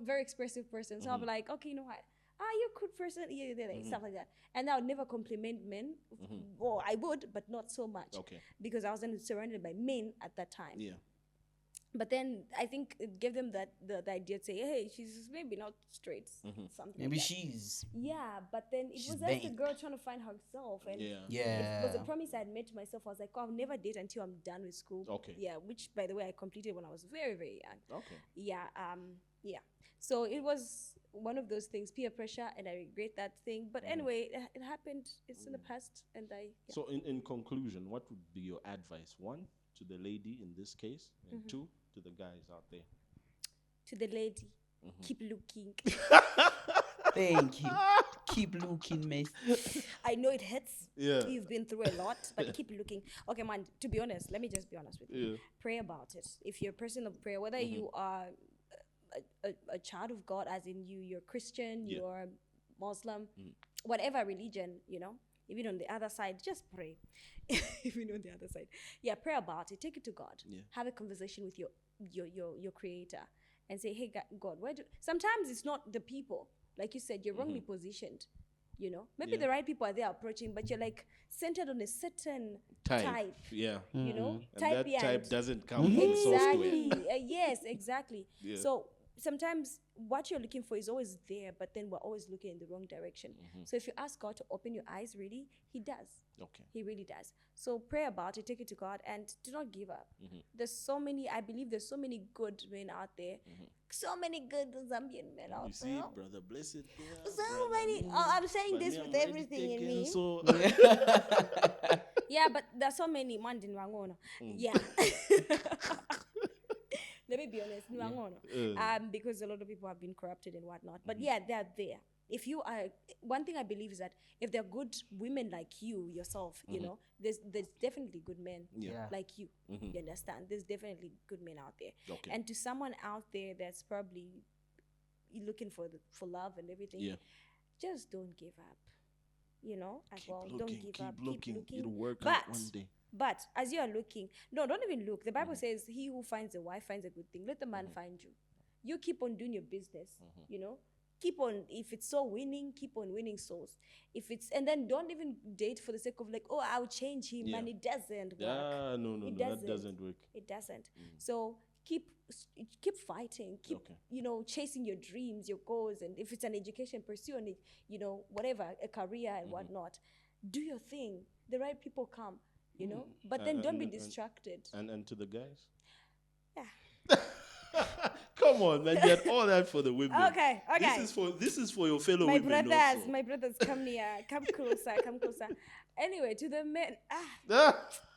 very expressive person. So I'll be like, okay, you know what? You're a good person. Stuff like that. And I would never compliment men. Or I would, but not so much. Okay. Because I wasn't surrounded by men at that time. Yeah. But then I think it gave them the idea to say, hey, she's maybe not straight. Something Maybe like that. she's. Yeah, but then it She's was just a banged. girl trying to find herself. And Yeah. it was a promise I had made to myself. I was like, I'll never date until I'm done with school. Okay. Yeah, which, by the way, I completed when I was very, very young. Okay. Yeah. Yeah. So it was one of those things, peer pressure, and I regret that thing. But anyway, it happened. It's in the past, and I. Yeah. So in conclusion, what would be your advice? One, to the lady in this case, and two, to the guys out there. To the lady, keep looking. Thank you. Keep looking, miss. I know it hurts. Yeah. You've been through a lot, but keep looking. Okay, man, to be honest, let me just be honest with you. Yeah. Pray about it. If you're a person of prayer, whether you are a child of God, as in you're Christian, you're Muslim, whatever religion, even on the other side, just pray. Even on the other side. Yeah, pray about it. Take it to God. Yeah. Have a conversation with your creator and say, hey, God, sometimes it's not the people. Like you said, you're wrongly positioned. Maybe the right people are there approaching, but you're like centered on a certain type. Yeah. And And that type doesn't come from exactly. software. Yes, exactly. Yeah. So sometimes what you're looking for is always there, but then we're always looking in the wrong direction. So if you ask God to open your eyes, really, He does. Okay. He really does. So pray about it, take it to God, and do not give up. I believe there's so many good men out there. So many good Zambian men out You see, there. brother, blessed. So many. I'm saying this with everything in me. So Yeah, but there's so many. Man, in Wangono. Yeah. Let me be honest. In Wangono. Because a lot of people have been corrupted and whatnot. But yeah, they're there. If you are, one thing I believe is that if there are good women like you yourself, there's definitely good men like you. You understand? There's definitely good men out there. Okay. And to someone out there that's probably looking for love and everything, just don't give up. Don't give up. Keep looking. It'll work out one day. But as you are looking, no, don't even look. The Bible says, "He who finds a wife finds a good thing." Let the man find you. You keep on doing your business. Keep on, if it's soul winning, keep on winning souls. And then don't even date for the sake of like, oh, I'll change him, and it doesn't work. No, that doesn't work. It doesn't. So keep fighting, keep chasing your dreams, your goals, and if it's an education, pursue on it, whatever, a career and whatnot. Do your thing. The right people come, but then don't be distracted. And to the guys? Yeah. Come on, man! You had all that for the women. Okay. This is for your fellow my women. brothers, come near, come closer. Anyway, to the men.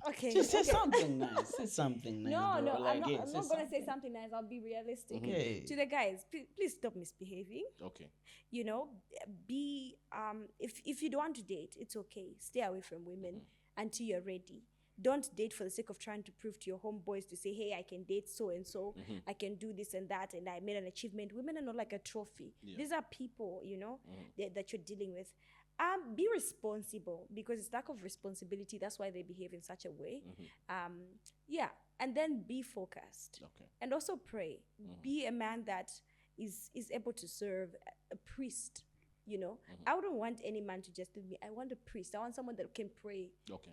Okay. Just say something nice. Say something nice. No, bro. I'm not gonna say something nice. I'll be realistic. Okay. To the guys, please stop misbehaving. Okay. Be if you don't want to date, it's okay. Stay away from women until you're ready. Don't date for the sake of trying to prove to your homeboys to say, hey, I can date so and so, I can do this and that, and I made an achievement. Women are not like a trophy. Yeah. These are people, that you're dealing with. Be responsible, because it's lack of responsibility. That's why they behave in such a way. And then be focused. Okay. And also pray. Be a man that is able to serve, a priest. You know, I wouldn't want any man to just leave me. I want a priest. I want someone that can pray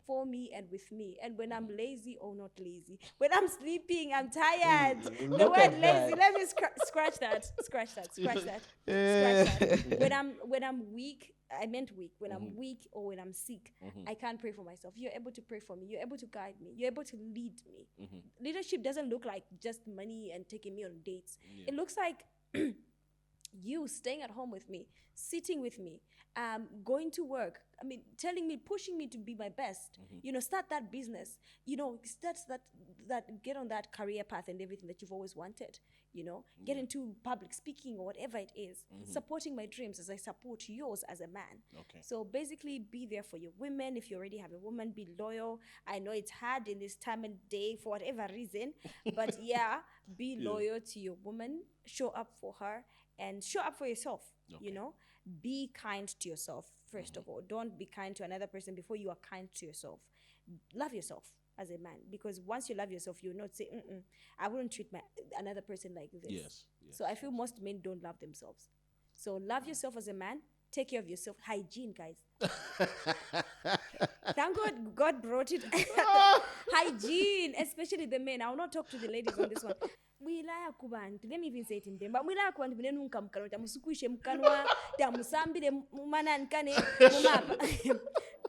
for me and with me. And when I'm lazy, not lazy. When I'm sleeping, I'm tired. The word lazy. Let me scratch that. Scratch that. When I'm weak, I meant weak. When I'm weak or when I'm sick, I can't pray for myself. You're able to pray for me. You're able to guide me. You're able to lead me. Leadership doesn't look like just money and taking me on dates. It looks like you staying at home with me, sitting with me, going to work. I mean, telling me, pushing me to be my best. You know, start that business. You know, start that get on that career path and everything that you've always wanted. You know, get into public speaking or whatever it is. Supporting my dreams as I support yours as a man. Okay. So basically, be there for your women. If you already have a woman, be loyal. I know it's hard in this time and day for whatever reason, but yeah, be loyal to your woman. Show up for her and show up for yourself. You know, be kind to yourself first of all. Don't be kind to another person before you are kind to yourself. Love yourself as a man, because once you love yourself, you'll not say, I wouldn't treat another person like this. Yes. So I feel most men don't love themselves. So love yourself as a man. Take care of yourself. Hygiene, guys. Thank God God brought it. Hygiene, especially the men. I will not talk to the ladies on this one. Mwilaya kubantu, let me even say it in them. But mwilaya kubantu bine nunka mkano, tamusukuishe mkanwa, tamusambile mumana nkane, mumapa.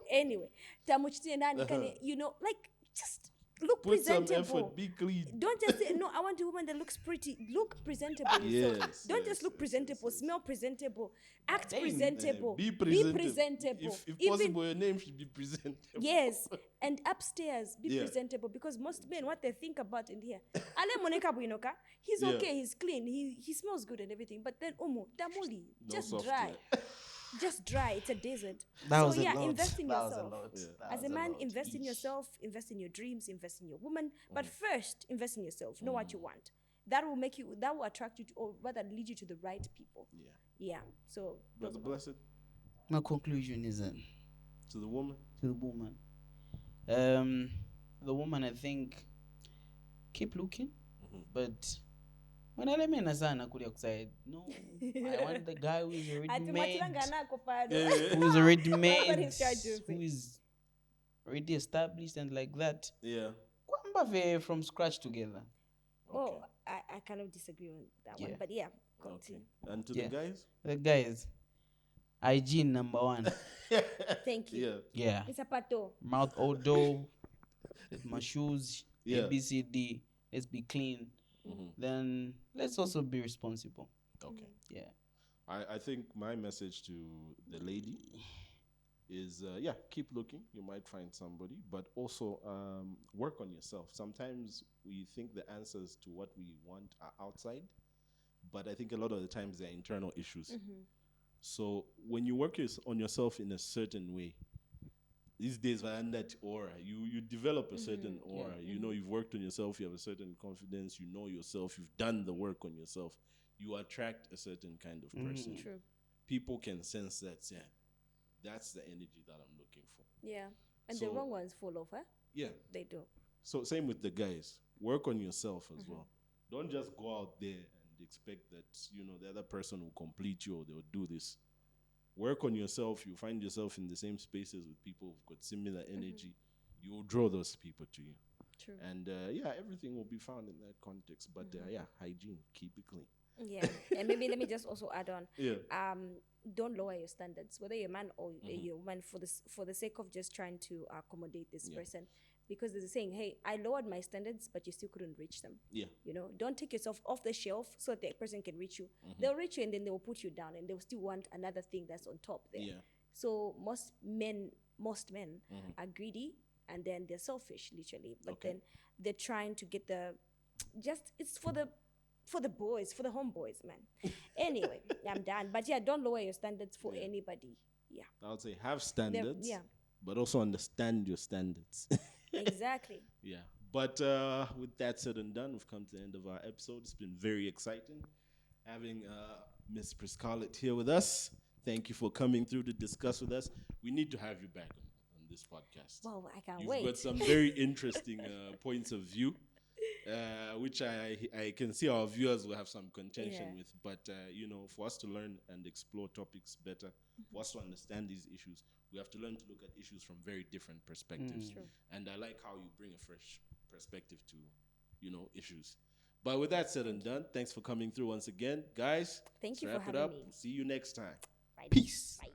Anyway, tamuchitine nani kane, you know, like, just look Put presentable. some effort, be clean. Don't just say, no, I want a woman that looks pretty. Look presentable. Yes. Don't just look presentable, smell presentable, act presentable. Be presentable. presentable. If possible, your name should be presentable. Yes, and upstairs, be presentable, because most men, what they think about in here, Ale Moneka Buinoka, he's okay, he's clean, he smells good and everything, but then Damuli, just dry. Just dry. It's a desert. Invest in yourself. As a man, invest in yourself, invest in your dreams, invest in your woman. But first, invest in yourself. Know what you want. That will attract you to, or rather lead you to the right people. Yeah. So, Brother Blessed. My conclusion is To the woman. The woman, I think, keep looking, but when I mean sana kulia kuside, no, I want the guy who is already made, who is already made, who is already established and like that. Yeah. Kwamba from scratch together. Oh, I kind of disagree on that one, but yeah, continue. Okay. And to the guys? The guys, hygiene number 1. Thank you. Yeah. It's a pato. Mouth odor, my shoes, ABCD, let's be clean. Then let's also be responsible. Okay. Yeah. I think my message to the lady is, keep looking. You might find somebody, but also work on yourself. Sometimes we think the answers to what we want are outside, but I think a lot of the times they're internal issues. So when you work on yourself in a certain way, these days, and that aura, you develop a certain aura. You know, you've worked on yourself, you have a certain confidence, you know yourself, you've done the work on yourself. You attract a certain kind of person. True. People can sense that, that's the energy that I'm looking for. Yeah. And the wrong ones fall off, huh? Yeah. They do. So same with the guys. Work on yourself as well. Don't just go out there and expect that, the other person will complete you or they'll do this. Work on yourself. You find yourself in the same spaces with people who've got similar energy. You will draw those people to you. True. And everything will be found in that context. But hygiene, keep it clean. Yeah. And maybe let me just also add on. Yeah. Don't lower your standards, whether you're a man or you're a woman, for the sake of just trying to accommodate this person. Because there's a saying, hey, I lowered my standards, but you still couldn't reach them. Yeah. Don't take yourself off the shelf so that the person can reach you. They'll reach you and then they will put you down and they'll still want another thing that's on top there. Yeah. So most men are greedy and then they're selfish, literally. But then they're trying to get it's for the boys, for the homeboys, man. Anyway, I'm done. But don't lower your standards for anybody. Yeah. I would say have standards, but also understand your standards. Exactly. Yeah. But with that said and done, we've come to the end of our episode. It's been very exciting having Miss Priscarlet here with us. Thank you for coming through to discuss with us. We need to have you back on this podcast. Well, I can't You've wait. got some very interesting points of view. which I can see our viewers will have some contention with. But, for us to learn and explore topics better, for us to understand these issues, we have to learn to look at issues from very different perspectives. And I like how you bring a fresh perspective to, issues. But with that said and done, thanks for coming through once again. Guys, Thank you wrap for it having up. me. See you next time. Bye. Peace. Bye.